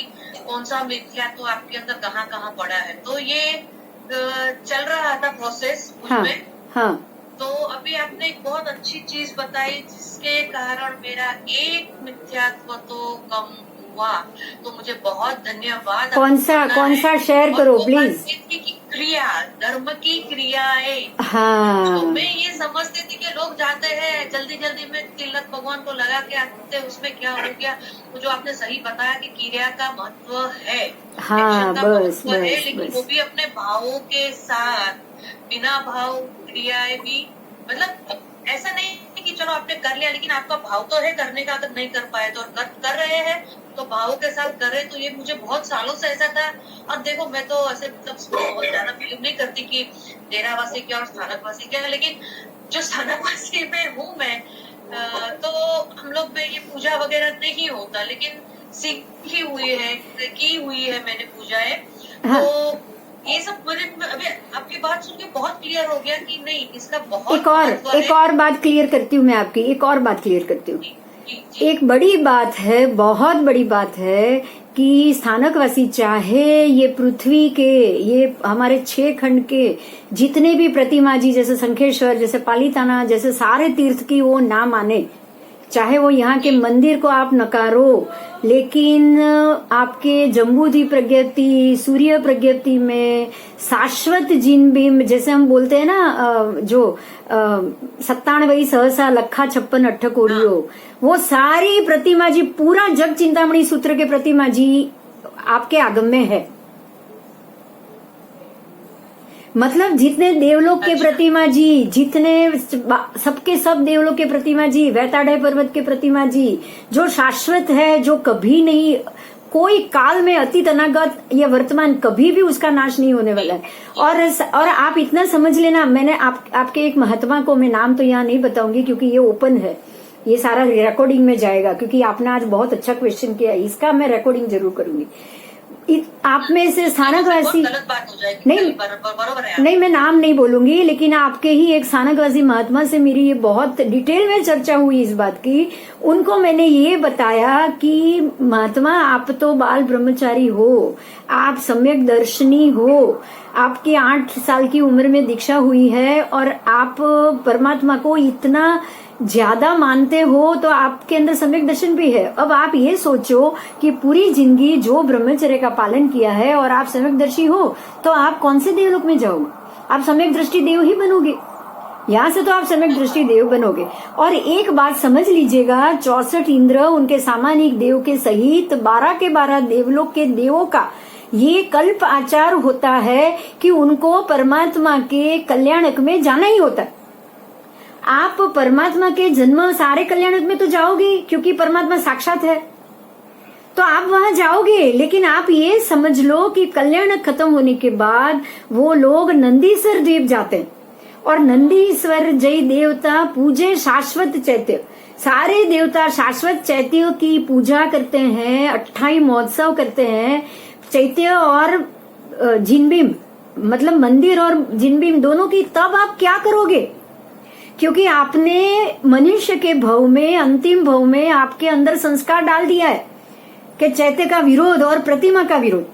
कौन सा मिथ्यात्व आपके अंदर कहाँ कहाँ पड़ा है। तो ये चल रहा था प्रोसेस उसमें। हाँ। तो अभी आपने एक बहुत अच्छी चीज बताई, जिसके कारण मेरा एक मिथ्यात्व तो कम हुआ, तो मुझे बहुत धन्यवाद। कौन सा शेयर करो प्लीज। की क्रिया, धर्म की क्रियाएं। हाँ। तो मैं ये समझती थी कि लोग जाते हैं जल्दी में तिलक भगवान को लगा के आते हैं, उसमें क्या हो गया। तो जो आपने सही बताया कि क्रिया का महत्व है, हाँ, का बस महत्व है, बस लेकिन बस। वो भी अपने भावों के साथ, बिना भाव क्रियाएं भी, मतलब ऐसा नहीं कि चलो आपने कर लिया लेकिन आपका भाव तो है करने का, अगर नहीं कर पाए तो कर रहे हैं तो भावों के साथ कर रहे। तो ये मुझे बहुत सालों से ऐसा था। और देखो, मैं तो ऐसे मतलब बहुत ज्यादा फीलिंग नहीं करती कि डेरावासी क्या और स्थानकवासी क्या है, लेकिन जो स्थानकवासी में हूँ मैं, तो हम लोग में ये पूजा वगैरह नहीं होता, लेकिन सीखी हुई है, की हुई है मैंने पूजाएं। हाँ। तो ये सब मुझे अभी आपकी बात सुन के बहुत क्लियर हो गया कि नहीं, इसका बहुत एक और बात क्लियर करती हूँ मैं आपकी, एक और बात क्लियर करती हूँ। एक बड़ी बात है, बहुत बड़ी बात है कि स्थानकवासी चाहे ये पृथ्वी के, ये हमारे 6 खंड के जितने भी प्रतिमा जी, जैसे शंखेश्वर, जैसे पालीताना, जैसे सारे तीर्थ की वो ना माने, चाहे वो यहाँ के मंदिर को आप नकारो, लेकिन आपके जम्बूद्वीप प्रज्ञप्ति, सूर्य प्रज्ञप्ति में शाश्वत जिन बिंब, जैसे हम बोलते हैं ना, जो 97 सहसा लखा 56 अट्ठ कोड़ियो, वो सारी प्रतिमा जी, पूरा जग चिंतामणि सूत्र के प्रतिमा जी आपके आगम में है। मतलब जितने देवलोक के प्रतिमा जी, जितने सबके सब देवलोक के प्रतिमा जी, वैताड़े पर्वत के प्रतिमा जी, जो शाश्वत है, जो कभी नहीं कोई काल में अतीत अनागत या वर्तमान कभी भी उसका नाश नहीं होने वाला है। और आप इतना समझ लेना, मैंने आपके एक महात्मा को, मैं नाम तो यहाँ नहीं बताऊंगी क्योंकि ये ओपन है, ये सारा रिकॉर्डिंग में जाएगा, क्योंकि आपने आज बहुत अच्छा क्वेश्चन किया, इसका मैं रिकॉर्डिंग जरूर करूंगी। आप में से स्थानकवासी, गलत बात हो जाएगी। नहीं बरोबर है। नहीं, मैं नाम नहीं बोलूंगी, लेकिन आपके ही एक स्थानकवासी महात्मा से मेरी ये बहुत डिटेल में चर्चा हुई इस बात की। उनको मैंने ये बताया कि महात्मा आप तो बाल ब्रह्मचारी हो, आप सम्यक दर्शनी हो, आपकी 8 साल की उम्र में दीक्षा हुई है और आप परमात्मा को इतना ज्यादा मानते हो, तो आपके अंदर सम्यक दर्शन भी है। अब आप ये सोचो कि पूरी जिंदगी जो ब्रह्मचर्य का पालन किया है और आप सम्यक दर्शी हो, तो आप कौन से देवलोक में जाओगे? आप सम्यक दृष्टि देव ही बनोगे, यहाँ से तो आप सम्यक दृष्टि देव बनोगे। और एक बात समझ लीजिएगा, 64 इंद्र उनके सामानिक देव के सहित 12 के 12 देवलोक के देवों का ये कल्प आचार होता है कि उनको परमात्मा के कल्याणक में जाना ही होता है। आप परमात्मा के जन्म सारे कल्याणक में तो जाओगे, क्योंकि परमात्मा साक्षात है, तो आप वहां जाओगे। लेकिन आप ये समझ लो कि कल्याणक खत्म होने के बाद वो लोग नंदीश्वर द्वीप जाते हैं, और नंदीश्वर जय देवता पूजे शाश्वत चैत्य, सारे देवता शाश्वत चैत्य की पूजा करते हैं, 28 महोत्सव करते हैं। चैत्य और जिनबिंब, मतलब मंदिर और जिनबिंब दोनों की, तब आप क्या करोगे? क्योंकि आपने मनुष्य के भव में, अंतिम भव में आपके अंदर संस्कार डाल दिया है कि चैत्य का विरोध और प्रतिमा का विरोध।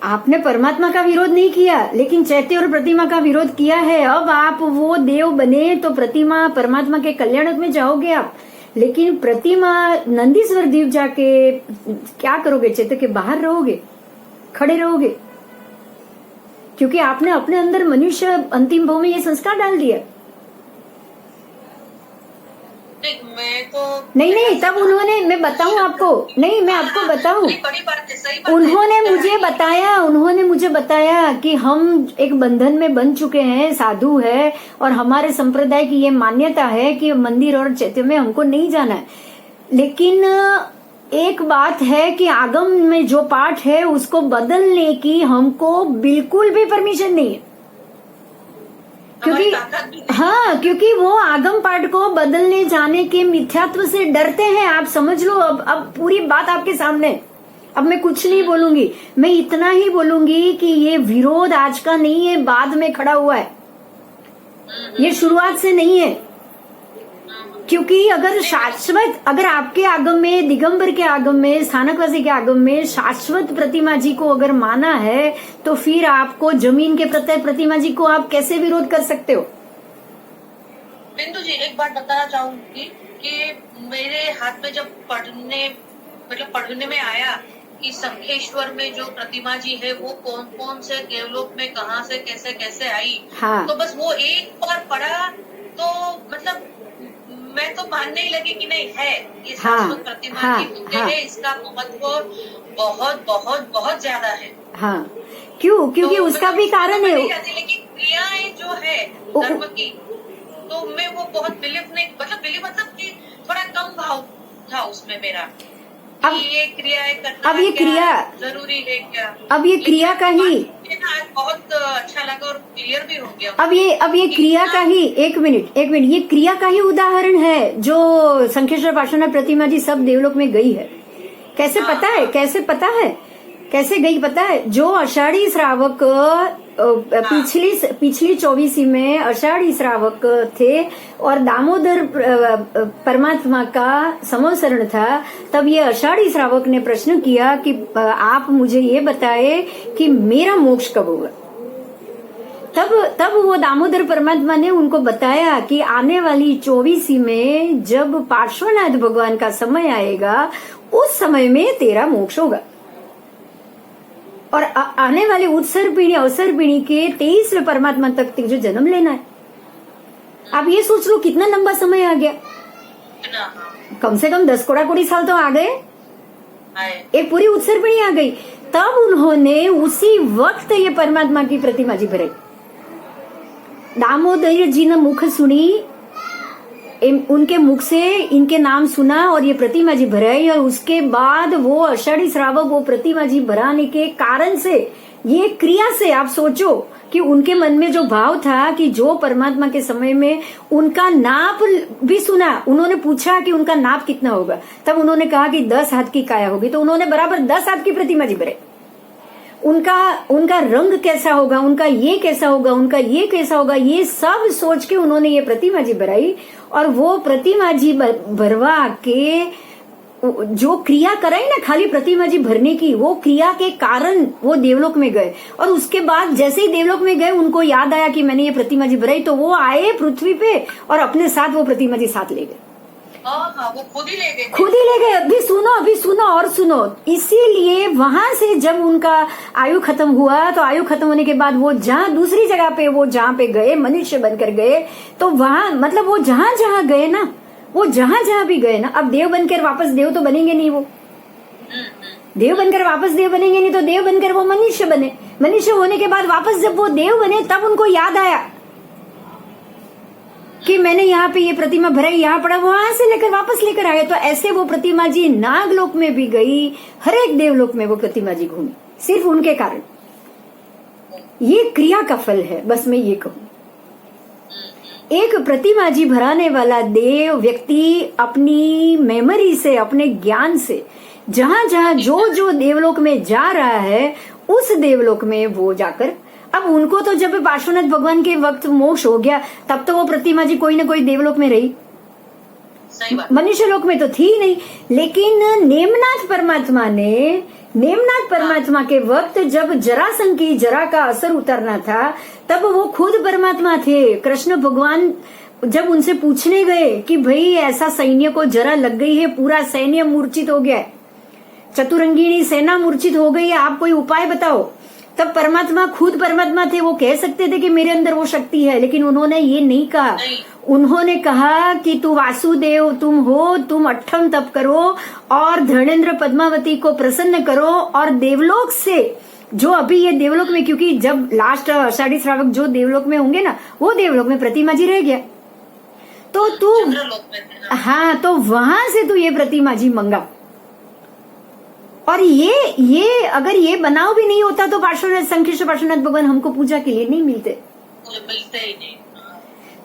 आपने परमात्मा का विरोध नहीं किया, लेकिन चैत्य और प्रतिमा का विरोध किया है। अब आप वो देव बने तो प्रतिमा परमात्मा के कल्याणक में जाओगे आप, लेकिन प्रतिमा नंदीश्वर द्वीप जाके क्या करोगे? चैत्य के बाहर रहोगे, खड़े रहोगे, क्योंकि आपने अपने अंदर मनुष्य अंतिम भाव में ये संस्कार डाल दिया। मैं तो नहीं, तब उन्होंने, मैं बताऊं आपको, नहीं मैं आपको बताऊं, बड़ी बात है, सही बात उन्होंने मुझे बताया कि हम एक बंधन में बन चुके हैं, साधु है, और हमारे संप्रदाय की ये मान्यता है कि मंदिर और चैत्य में हमको नहीं जाना है। लेकिन एक बात है कि आगम में जो पाठ है उसको बदलने की हमको बिल्कुल भी परमिशन नहीं है, क्योंकि वो आगम पाठ को बदलने जाने के मिथ्यात्व से डरते हैं। आप समझ लो, अब पूरी बात आपके सामने, अब मैं कुछ नहीं बोलूंगी, मैं इतना ही बोलूंगी कि ये विरोध आज का नहीं है, बाद में खड़ा हुआ है, ये शुरुआत से नहीं है। क्योंकि अगर शाश्वत, अगर आपके आगम में, दिगंबर के आगम में, स्थानकवासी के आगम में शाश्वत प्रतिमा जी को अगर माना है, तो फिर आपको जमीन के प्रत्यय प्रतिमा जी को आप कैसे विरोध कर सकते हो? बिंदु जी, एक बात बताना चाहूंगी कि मेरे हाथ में जब पढ़ने में आया कि शंखेश्वर में जो प्रतिमा जी है वो कौन कौन से देवलोक में कहाँ से कैसे कैसे आई, हाँ। तो बस वो एक बार पढ़ा तो मतलब मैं तो मानने ही लगी कि नहीं है, ये शाश्वत प्रतिमा की है, इसका महत्व बहुत बहुत बहुत ज्यादा है। हाँ, क्यों? क्योंकि तो उसका भी कारण है, लेकिन क्रियाएं जो है धर्म की, तो मैं वो बहुत बिलीव नहीं, मतलब कि थोड़ा कम भाव था उसमें मेरा। अब ये क्रियाएं करना, अब ये क्रिया जरूरी है क्या? अब ये क्रिया का ही बहुत अच्छा लगा और क्लियर भी हो गया। अब ये क्रिया का ही, एक मिनट, ये क्रिया का ही उदाहरण है जो शंखेश्वर पार्श्वनाथ प्रतिमा जी सब देवलोक में गई है। कैसे पता है? कैसे गई पता है? जो आषाढ़ी श्रावक पिछली 24 में आषाढ़ी श्रावक थे और दामोदर परमात्मा का संवत्सरण था, तब ये आषाढ़ी श्रावक ने प्रश्न किया कि आप मुझे ये बताए कि मेरा मोक्ष कब होगा। तब वो दामोदर परमात्मा ने उनको बताया कि आने वाली 24 में जब पार्श्वनाथ भगवान का समय आएगा, उस समय में तेरा मोक्ष होगा। और आने वाले उत्सर पीढ़ी अवसर पीढ़ी के 23वें परमात्मा तक तुझे जन्म लेना है। आप ये सोच लो कितना लंबा समय आ गया, कम से कम 10 कोड़ी साल तो आ गए, एक पूरी उत्सर पीढ़ी आ गई। तब उन्होंने उसी वक्त ये परमात्मा की प्रतिमा जी भराई। दामोदर जी ने मुख सुनी उनके मुख से इनके नाम सुना और ये प्रतिमा जी भराई, और उसके बाद वो आषाढ़ी श्रावक वो प्रतिमा जी भराने के कारण से, ये क्रिया से आप सोचो कि उनके मन में जो भाव था कि जो परमात्मा के समय में उनका नाप भी सुना, उन्होंने पूछा कि उनका नाप कितना होगा, तब उन्होंने कहा कि 10 हाथ की काया होगी, तो उन्होंने बराबर 10 हाथ की प्रतिमा जी भराई। उनका रंग कैसा होगा, उनका ये कैसा होगा, उनका ये कैसा होगा, ये सब सोच के उन्होंने ये प्रतिमा जी भराई। और वो प्रतिमा जी भरवा के जो क्रिया कराई ना, खाली प्रतिमा जी भरने की, वो क्रिया के कारण वो देवलोक में गए। और उसके बाद जैसे ही देवलोक में गए, उनको याद आया कि मैंने ये प्रतिमा जी भराई, तो वो आए पृथ्वी पे और अपने साथ वो प्रतिमा जी साथ ले गए। हाँ, वो खुद ही ले गए। खुद ही ले गए। अभी सुनो और सुनो। इसीलिए वहां से जब उनका आयु खत्म हुआ, तो आयु खत्म होने के बाद वो जहां दूसरी जगह पे वो जहां पे गए, मनुष्य बनकर गए, तो वहां मतलब वो जहां जहां गए ना, वो जहां जहां भी गए ना, अब देव बनकर वापस देव तो बनेंगे नहीं, वो देव बनकर वापस देव बनेंगे नहीं, तो देव बनकर वो मनुष्य बने। मनुष्य होने के बाद वापस जब वो देव बने, तब उनको याद आया कि मैंने यहाँ पे ये प्रतिमा भराई, यहाँ पड़ा, वहां से लेकर वापस लेकर आए। तो ऐसे वो प्रतिमा जी नागलोक में भी गई, हर एक देवलोक में वो प्रतिमा जी घूमी, सिर्फ उनके कारण। ये क्रिया का फल है, बस मैं ये कहूँ। एक प्रतिमा जी भराने वाला देव व्यक्ति अपनी मेमोरी से, अपने ज्ञान से, जहां जहां जो जो देवलोक में जा रहा है, उस देवलोक में वो जाकर, अब उनको तो जब पार्श्वनाथ भगवान के वक्त मोक्ष हो गया, तब तो वो प्रतिमा जी कोई ना कोई देवलोक में रही, मनुष्य लोक में तो थी नहीं। लेकिन नेमनाथ परमात्मा के वक्त जब जरासंध की जरा का असर उतरना था, तब वो खुद परमात्मा थे। कृष्ण भगवान जब उनसे पूछने गए कि भाई ऐसा सैन्य को जरा लग गई है, पूरा सैन्य मूर्छित हो गया है, चतुरंगिणी सेना मूर्छित हो गई है, आप कोई उपाय बताओ। तब परमात्मा खुद परमात्मा थे, वो कह सकते थे कि मेरे अंदर वो शक्ति है, लेकिन उन्होंने ये नहीं कहा। उन्होंने कहा कि तू वासुदेव तुम हो, तुम अट्ठम तप करो और धर्मेंद्र पद्मावती को प्रसन्न करो, और देवलोक से जो अभी ये देवलोक में, क्योंकि जब लास्ट आषाढ़ी श्रावक जो देवलोक में होंगे ना, वो देवलोक में प्रतिमा जी रह गया, तो तू हाँ, तो वहां से तू ये प्रतिमा जी मंगा। और ये अगर ये बनाव भी नहीं होता, तो पार्श्वनाथ संकृष्ण पार्श्वनाथ भगवान हमको पूजा के लिए नहीं मिलते ही नहीं।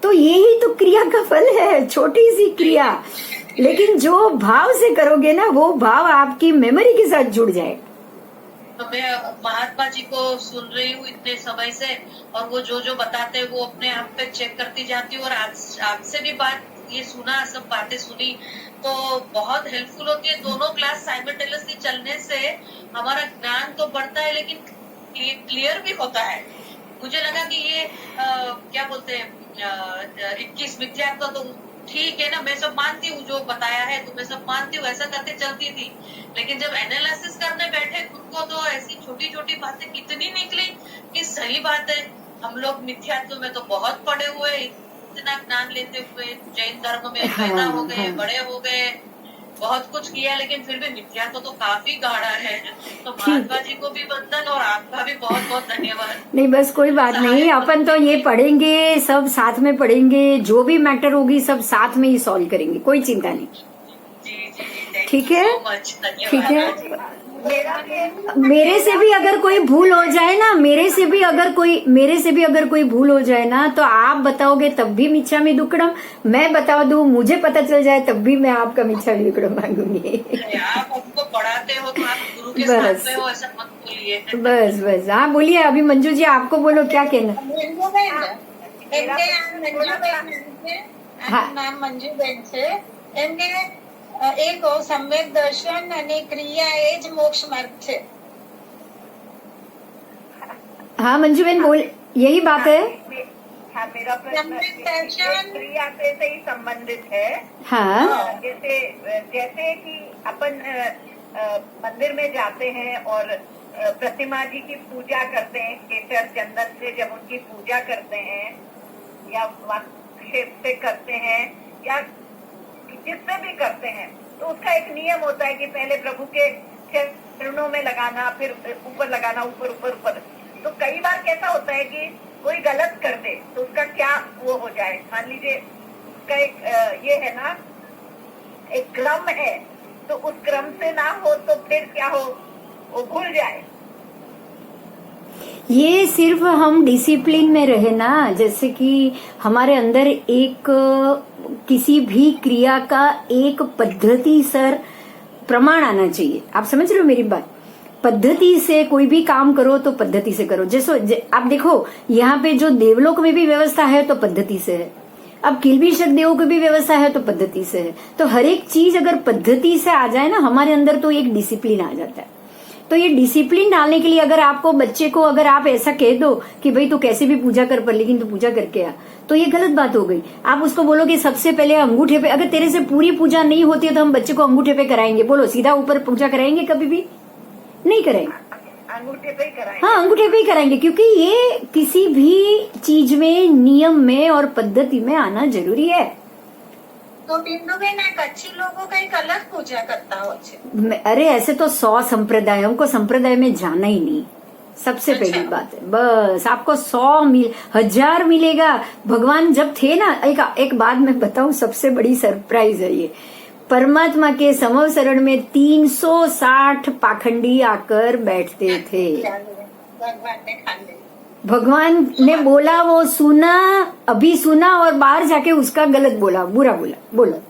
तो यही तो क्रिया का फल है, छोटी सी क्रिया, लेकिन जो भाव से करोगे ना, वो भाव आपकी मेमोरी के साथ जुड़ जाएगा। तो मैं महात्मा जी को सुन रही हूँ इतने समय से, और वो जो जो बताते हैं वो अपने आप पे चेक करती जाती हूँ, और आपसे भी बात ये सुना, सब बातें सुनी, तो बहुत हेल्पफुल होती है। दोनों क्लास साइमल्टेनियसली चलने से हमारा ज्ञान तो बढ़ता है, लेकिन क्लियर भी होता है। मुझे लगा कि ये क्या बोलते हैं 21 मिथ्यात्व तो ठीक है ना, मैं सब मानती हूँ, जो बताया है तो मैं सब मानती हूँ, ऐसा करते चलती थी। लेकिन जब एनालिसिस करने बैठे खुद को, तो ऐसी छोटी छोटी बातें कितनी निकली कि सही बात है, हम लोग मिथ्यात्व में तो बहुत पड़े हुए, इतना ज्ञान लेते हुए जैन धर्म में पैदा हो गए, बड़े हो गए, बहुत कुछ किया, लेकिन फिर भी मिथ्यात्व तो काफी गाढ़ा है। तो महात्मा जी को भी वंदन, और आपका भी बहुत बहुत धन्यवाद। नहीं, बस कोई बात नहीं, अपन तो ये पढ़ेंगे, सब साथ में पढ़ेंगे, जो भी मैटर होगी सब साथ में ही सॉल्व करेंगे, कोई चिंता नहीं। जी, ठीक है, ठीक है। मेरे से भी अगर कोई भूल हो जाए ना, मेरे से भी अगर कोई भूल हो जाए ना, तो आप बताओगे तब भी मिच्छामि दुक्कडम, मैं बता दूं, मुझे पता चल जाए तब भी मैं आपका मिच्छामि दुक्कडम मांगूंगी। आप हमको पढ़ाते हो तो आप गुरु के साथ में हो, ऐसा मत बोलिए। बस हाँ, बोलिए। अभी मंजू जी आपको बोलो, क्या कहना। નામ મંજુબેન છે, એમને એક સમ્યક દર્શન અને ક્રિયા એ જ મોક્ષ માર્ગ છે। हाँ मंजूबेन बोल, यही बात है। हाँ, मेरा प्रश्न क्रिया से ही संबंधित है। हाँ, जैसे कि अपन मंदिर में जाते हैं और प्रतिमा जी की पूजा करते हैं, केसर चंदन से जब उनकी पूजा करते हैं, या वाक्षेप से करते हैं, या जिससे भी करते हैं, तो उसका एक नियम होता है कि पहले प्रभु के चरणों में लगाना, फिर ऊपर लगाना, ऊपर ऊपर ऊपर। तो कई बार कैसा होता है कि कोई गलत कर दे, तो उसका क्या वो हो जाए, मान लीजिए उसका एक ये है ना, एक क्रम है, तो उस क्रम से ना हो तो फिर क्या हो, वो भूल जाए। ये सिर्फ हम डिसिप्लिन में रहे ना, जैसे कि हमारे अंदर एक किसी भी क्रिया का एक पद्धति सर प्रमाण आना चाहिए। आप समझ रहे हो मेरी बात? पद्धति से कोई भी काम करो तो पद्धति से करो। जैसे आप देखो यहाँ पे जो देवलोक में भी व्यवस्था है तो पद्धति से है, अब किलबिषक देव की भी व्यवस्था है तो पद्धति से है। तो हर एक चीज अगर पद्धति से आ जाए ना हमारे अंदर तो एक डिसिप्लिन आ जाता है। तो ये डिसिप्लिन डालने के लिए अगर आपको बच्चे को अगर आप ऐसा कह दो कि भाई तू कैसे भी पूजा कर पर लेकिन तू पूजा करके आ, तो ये गलत बात हो गई। आप उसको बोलो कि सबसे पहले अंगूठे पे, अगर तेरे से पूरी पूजा नहीं होती है तो हम बच्चे को अंगूठे पे कराएंगे, बोलो सीधा ऊपर पूजा कराएंगे? कभी भी नहीं कराएंगे, अंगूठे पे ही कराएंगे। हाँ अंगूठे पे ही कराएंगे, क्योंकि ये किसी भी चीज में नियम में और पद्धति में आना जरूरी है। तो बिंदु बेन एक अच्छी लोगों का एक अलग पूजा करता हो अच्छे। अरे ऐसे तो 100 संप्रदाय, हमको संप्रदाय में जाना ही नहीं, सबसे पहली बात है। बस आपको 100 1000 मिलेगा। भगवान जब थे ना, एक बात मैं बताऊं, सबसे बड़ी सरप्राइज है ये, परमात्मा के समव शरण में 360 पाखंडी आकर बैठते थे। भगवान ने खा लिया। भगवान ने बोला, वो सुना, अभी सुना और बाहर जाके उसका गलत बोला, बुरा बोला। बोलो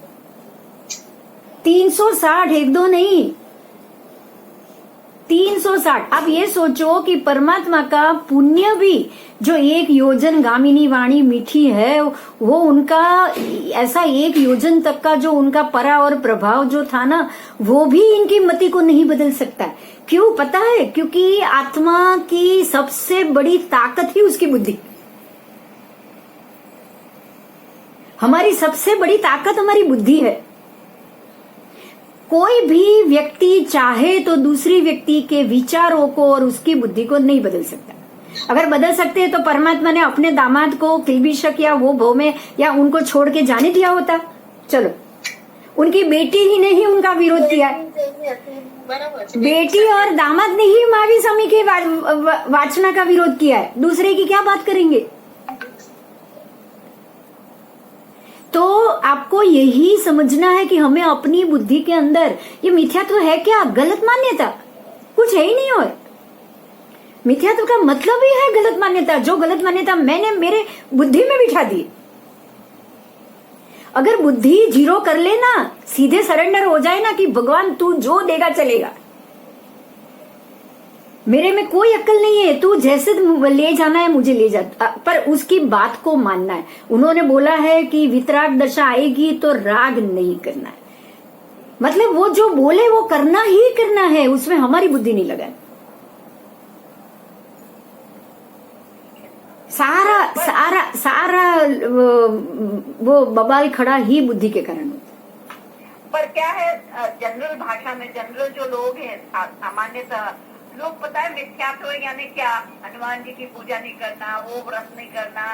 360, एक दो नहीं, 360। आप ये सोचो कि परमात्मा का पुण्य भी जो 1 योजन गामिनी वाणी मीठी है, वो उनका ऐसा 1 योजन तक का जो उनका परा और प्रभाव जो था ना, वो भी इनकी मति को नहीं बदल सकता। क्यों पता है? क्योंकि आत्मा की सबसे बड़ी ताकत ही उसकी बुद्धि। हमारी सबसे बड़ी ताकत हमारी बुद्धि है। कोई भी व्यक्ति चाहे तो दूसरी व्यक्ति के विचारों को और उसकी बुद्धि को नहीं बदल सकता। अगर बदल सकते हैं तो परमात्मा ने अपने दामाद को किलबिषक या वो भव में या उनको छोड़ के जाने दिया होता? चलो, उनकी बेटी ही ने ही उनका विरोध किया। बेटी और दामाद ने ही महावीर स्वामी के वाचना का विरोध किया है, दूसरे की क्या बात करेंगे? तो आपको यही समझना है कि हमें अपनी बुद्धि के अंदर ये मिथ्यात्व है क्या? गलत मान्यता कुछ है ही नहीं। और मिथ्यात्व का मतलब ही है गलत मान्यता। जो गलत मान्यता मैंने मेरे बुद्धि में बिठा दी, अगर बुद्धि 0 कर लेना, सीधे सरेंडर हो जाए ना कि भगवान तू जो देगा चलेगा, मेरे में कोई अक्ल नहीं है, तू जैसे ले जाना है मुझे ले जा, पर उसकी बात को मानना है। उन्होंने बोला है कि वितराग दशा आएगी तो राग नहीं करना है, मतलब वो जो बोले वो करना ही करना है, उसमें हमारी बुद्धि नहीं लगाए। सारा सारा सारा वो बवाल खड़ा ही बुद्धि के कारण होता है। पर क्या है, जनरल भाषा में जनरल जो लोग हैं, सामान्यतः लोग पता है मिथ्यात्व यानी क्या, हनुमान जी की पूजा नहीं करना, वो व्रत नहीं करना,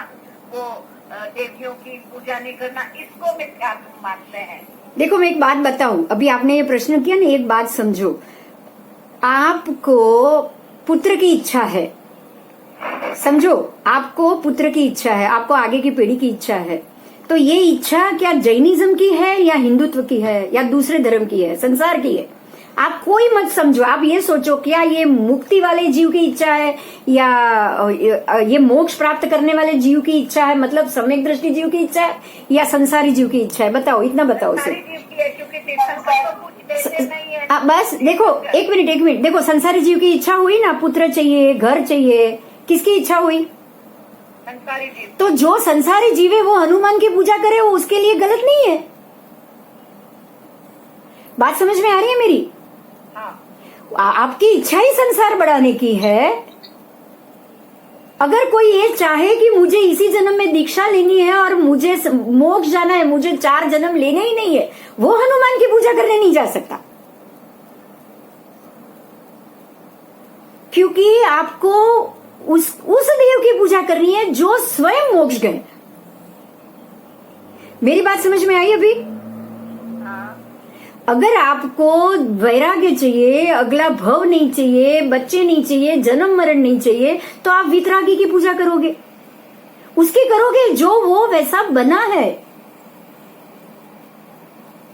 वो देवियों की पूजा नहीं करना, इसको मिथ्यात्व मानते हैं। देखो मैं एक बात बताऊं, अभी आपने ये प्रश्न किया ना, एक बात समझो, आपको पुत्र की इच्छा है, समझो आपको पुत्र की इच्छा है, आपको आगे की पीढ़ी की इच्छा है, तो ये इच्छा क्या जैनिज्म की है या हिंदुत्व की है या दूसरे धर्म की है, संसार की है? आप कोई मत समझो, आप ये सोचो क्या ये मुक्ति वाले जीव की इच्छा है या ये मोक्ष प्राप्त करने वाले जीव की इच्छा है, मतलब सम्यक दृष्टि जीव की इच्छा है या संसारी जीव की इच्छा है? बताओ, इतना बताओ उसे। बस देखो, एक मिनट देखो, संसारी जीव की इच्छा हुई ना, पुत्र चाहिए, घर चाहिए, किसकी इच्छा हुई? संसारी जीव। तो जो संसारी जीव है वो हनुमान की पूजा करे, वो उसके लिए गलत नहीं है। बात समझ में आ रही है मेरी? आपकी इच्छा ही संसार बढ़ाने की है। अगर कोई ये चाहे कि मुझे इसी जन्म में दीक्षा लेनी है और मुझे मोक्ष जाना है, मुझे 4 जन्म लेने ही नहीं है, वो हनुमान की पूजा करने नहीं जा सकता, क्योंकि आपको उस देव की पूजा करनी है जो स्वयं मोक्ष गए। मेरी बात समझ में आई अभी? अगर आपको वैराग्य चाहिए, अगला भव नहीं चाहिए, बच्चे नहीं चाहिए, जन्म मरण नहीं चाहिए, तो आप वितरागी की पूजा करोगे, उसकी करोगे जो वो वैसा बना है।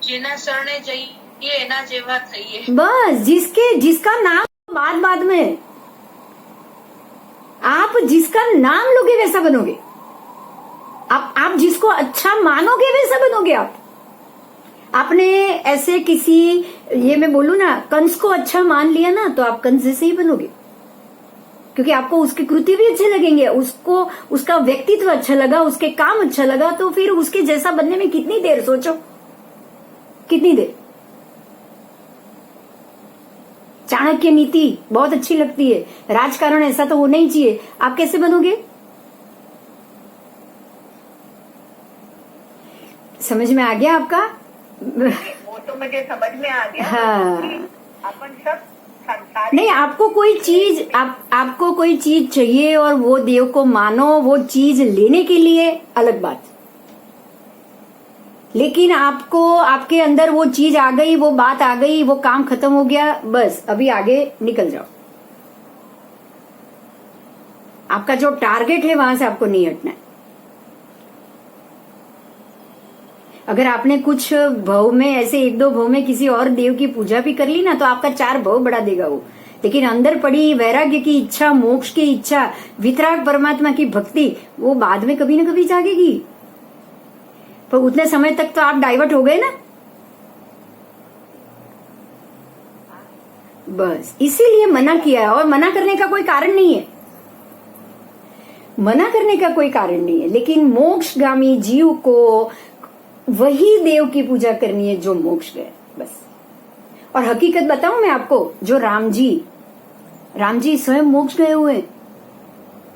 જેના શરણે જઈએ એના જેવા થઈએ. बस जिसका नाम बाद में आप जिसका नाम लोगे वैसा बनोगे. आप जिसको अच्छा मानोगे वैसा बनोगे. आपने ऐसे किसी, ये मैं बोलूं ना, कंस को अच्छा मान लिया ना तो आप कंस जैसे ही बनोगे, क्योंकि आपको उसके कृत्य भी अच्छे लगेंगे, उसको उसका व्यक्तित्व अच्छा लगा, उसके काम अच्छा लगा, तो फिर उसके जैसा बनने में कितनी देर, सोचो कितनी देर. चाणक्य नीति बहुत अच्छी लगती है, राजकारण ऐसा तो होना ही चाहिए. आप कैसे बनोगे? समझ में आ गया आपका? वो तो मुझे समझ में आ गया. हाँ. कि अपन सब संसार नहीं, आपको कोई चीज आपको कोई चीज चाहिए और वो देव को मानो, वो चीज लेने के लिए अलग बात. लेकिन आपको आपके अंदर वो चीज आ गई, वो बात आ गई, वो काम खत्म हो गया, बस अभी आगे निकल जाओ. आपका जो टारगेट है वहां से आपको नहीं हटना है. अगर आपने कुछ भव में, ऐसे एक दो भव में किसी और देव की पूजा भी कर ली ना, तो आपका 4 भव बढ़ा देगा वो. लेकिन अंदर पड़ी वैराग्य की इच्छा, मोक्ष की इच्छा, वितराग परमात्मा की भक्ति, वो बाद में कभी ना कभी जागेगी. पर उतने समय तक तो आप डाइवर्ट हो गए ना. बस इसीलिए मना किया है, और मना करने का कोई कारण नहीं है. मना करने का कोई कारण नहीं है, लेकिन मोक्षगामी जीव को वही देव की पूजा करनी है जो मोक्ष गए, बस. और हकीकत बताऊं मैं आपको, जो राम जी स्वयं मोक्ष गए हुए.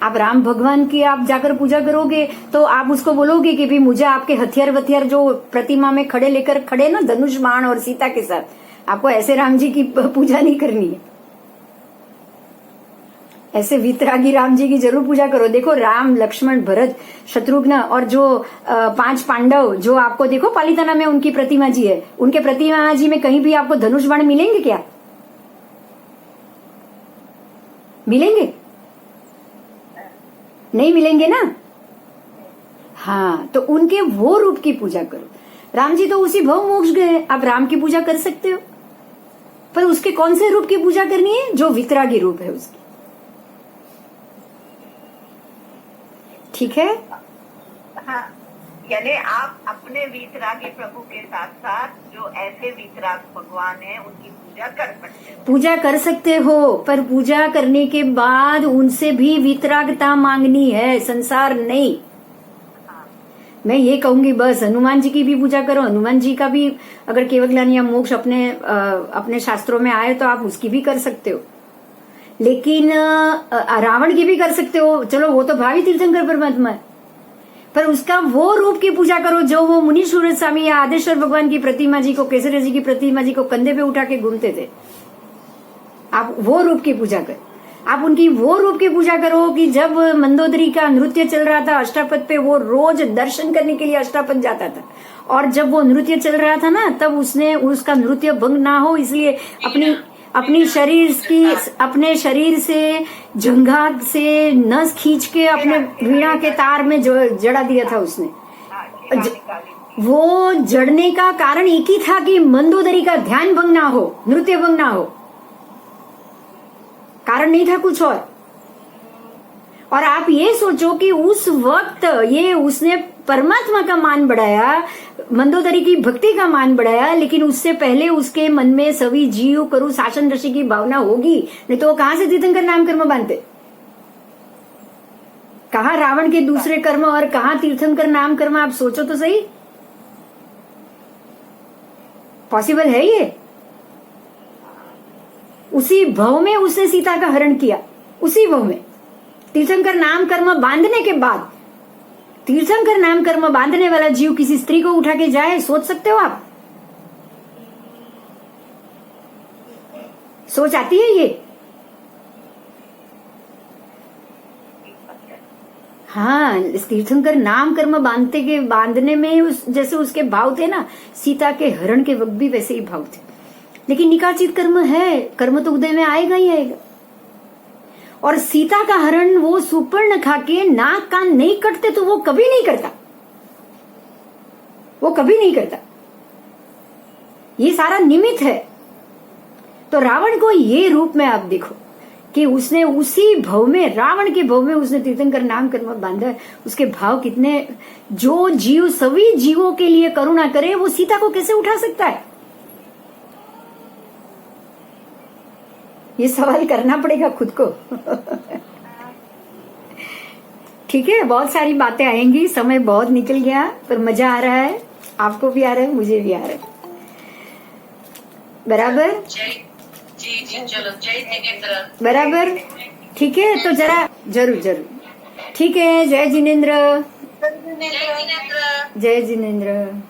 आप राम भगवान की आप जाकर पूजा करोगे तो आप उसको बोलोगे कि भी मुझे आपके हथियार जो प्रतिमा में खड़े ना, धनुष बाण और सीता के साथ, आपको ऐसे राम जी की पूजा नहीं करनी है. ऐसे वितरागी राम जी की जरूर पूजा करो. देखो राम, लक्ष्मण, भरत, शत्रुघ्न और जो 5 पांडव, जो आपको देखो पालिताना में उनकी प्रतिमा जी है, उनके प्रतिमा जी में कहीं भी आपको धनुष बाण मिलेंगे क्या? मिलेंगे? नहीं मिलेंगे ना. हाँ, तो उनके वो रूप की पूजा करो. राम जी तो उसी भव मोक्ष गए, आप राम की पूजा कर सकते हो, पर उसके कौन से रूप की पूजा करनी है? जो वितरागी रूप है उसकी. ठीक है. हाँ, यानी आप अपने वीतरागी प्रभु के साथ साथ जो ऐसे वीतराग भगवान हैं उनकी पूजा कर सकते हो. पूजा कर सकते हो, पर पूजा करने के बाद उनसे भी वितरागता मांगनी है, संसार नहीं. मैं ये कहूंगी बस हनुमान जी की भी पूजा करो. हनुमान जी का भी अगर केवल ज्ञान या मोक्ष अपने शास्त्रों में आए तो आप उसकी भी कर सकते हो. लेकिन रावण की भी कर सकते हो, चलो वो तो भावी तीर्थंकर परमात्मा है, पर उसका वो रूप की पूजा करो जो वो मुनि सूरज स्वामी या आदेश्वर भगवान की प्रतिमा जी को, केसरी जी की प्रतिमा जी को कंधे पे उठा के घूमते थे. आप वो रूप की पूजा करो. आप उनकी वो रूप की पूजा करो कि जब मंदोदरी का नृत्य चल रहा था अष्टापद पे, वो रोज दर्शन करने के लिए अष्टापद जाता था. और जब वो नृत्य चल रहा था ना, तब उसका नृत्य भंग ना हो इसलिए अपने शरीर से जंघात से नस खींच के अपने वीणा के तार में जड़ा दिया था उसने. वो जड़ने का कारण एक ही था कि मंदोदरी का ध्यान भंग ना हो, नृत्य भंग ना हो. कारण नहीं था कुछ और आप ये सोचो कि उस वक्त ये उसने परमात्मा का मान बढ़ाया, मंदोदरी की भक्ति का मान बढ़ाया, लेकिन उससे पहले उसके मन में सभी जीव करु शासन ऋषि की भावना होगी, नहीं तो वो कहां से तीर्थंकर नाम कर्म बांधते? कहा रावण के दूसरे कर्म और कहा तीर्थंकर नाम कर्म? आप सोचो तो सही, पॉसिबल है ये? उसी भव में उसने सीता का हरण किया, उसी भव में. तीर्थंकर नाम कर्म बांधने के बाद, तीर्थंकर नाम कर्म बांधने वाला जीव किसी स्त्री को उठा के जाए, सोच सकते हो आप? सोच आती है ये? हाँ, तीर्थंकर नाम कर्म बांधने में जैसे उसके भाव थे ना, सीता के हरण के वक्त भी वैसे ही भाव थे. लेकिन निकाचित कर्म है, कर्म तो उदय में आएगा ही आएगा. और सीता का हरण वो सुपर्ण खा के नाक कान नहीं कटते तो वो कभी नहीं करता, वो कभी नहीं करता. ये सारा निमित्त है। तो रावण को ये रूप में आप देखो कि उसने उसी भव में, रावण के भव में उसने तीर्थंकर नाम कर्म बांधा है। उसके भाव कितने, जो जीव सभी जीवों के लिए करुणा करे वो सीता को कैसे उठा सकता है? ये सवाल करना पड़ेगा खुद को। ठीक है, बहुत सारी बातें आएंगी, समय बहुत निकल गया, पर मजा आ रहा है, आपको भी आ रहा है, मुझे भी आ रहा है, बराबर? जी जी, चलो जय जिनेंद्र। बराबर, ठीक है। तो जरा जरूर जरूर, ठीक है। जय जिनेंद्र, जय जिनेंद्र। जय जिनेंद्र।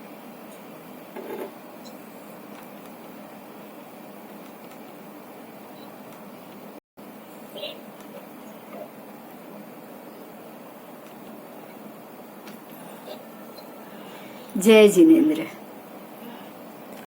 जय जिनेंद्र।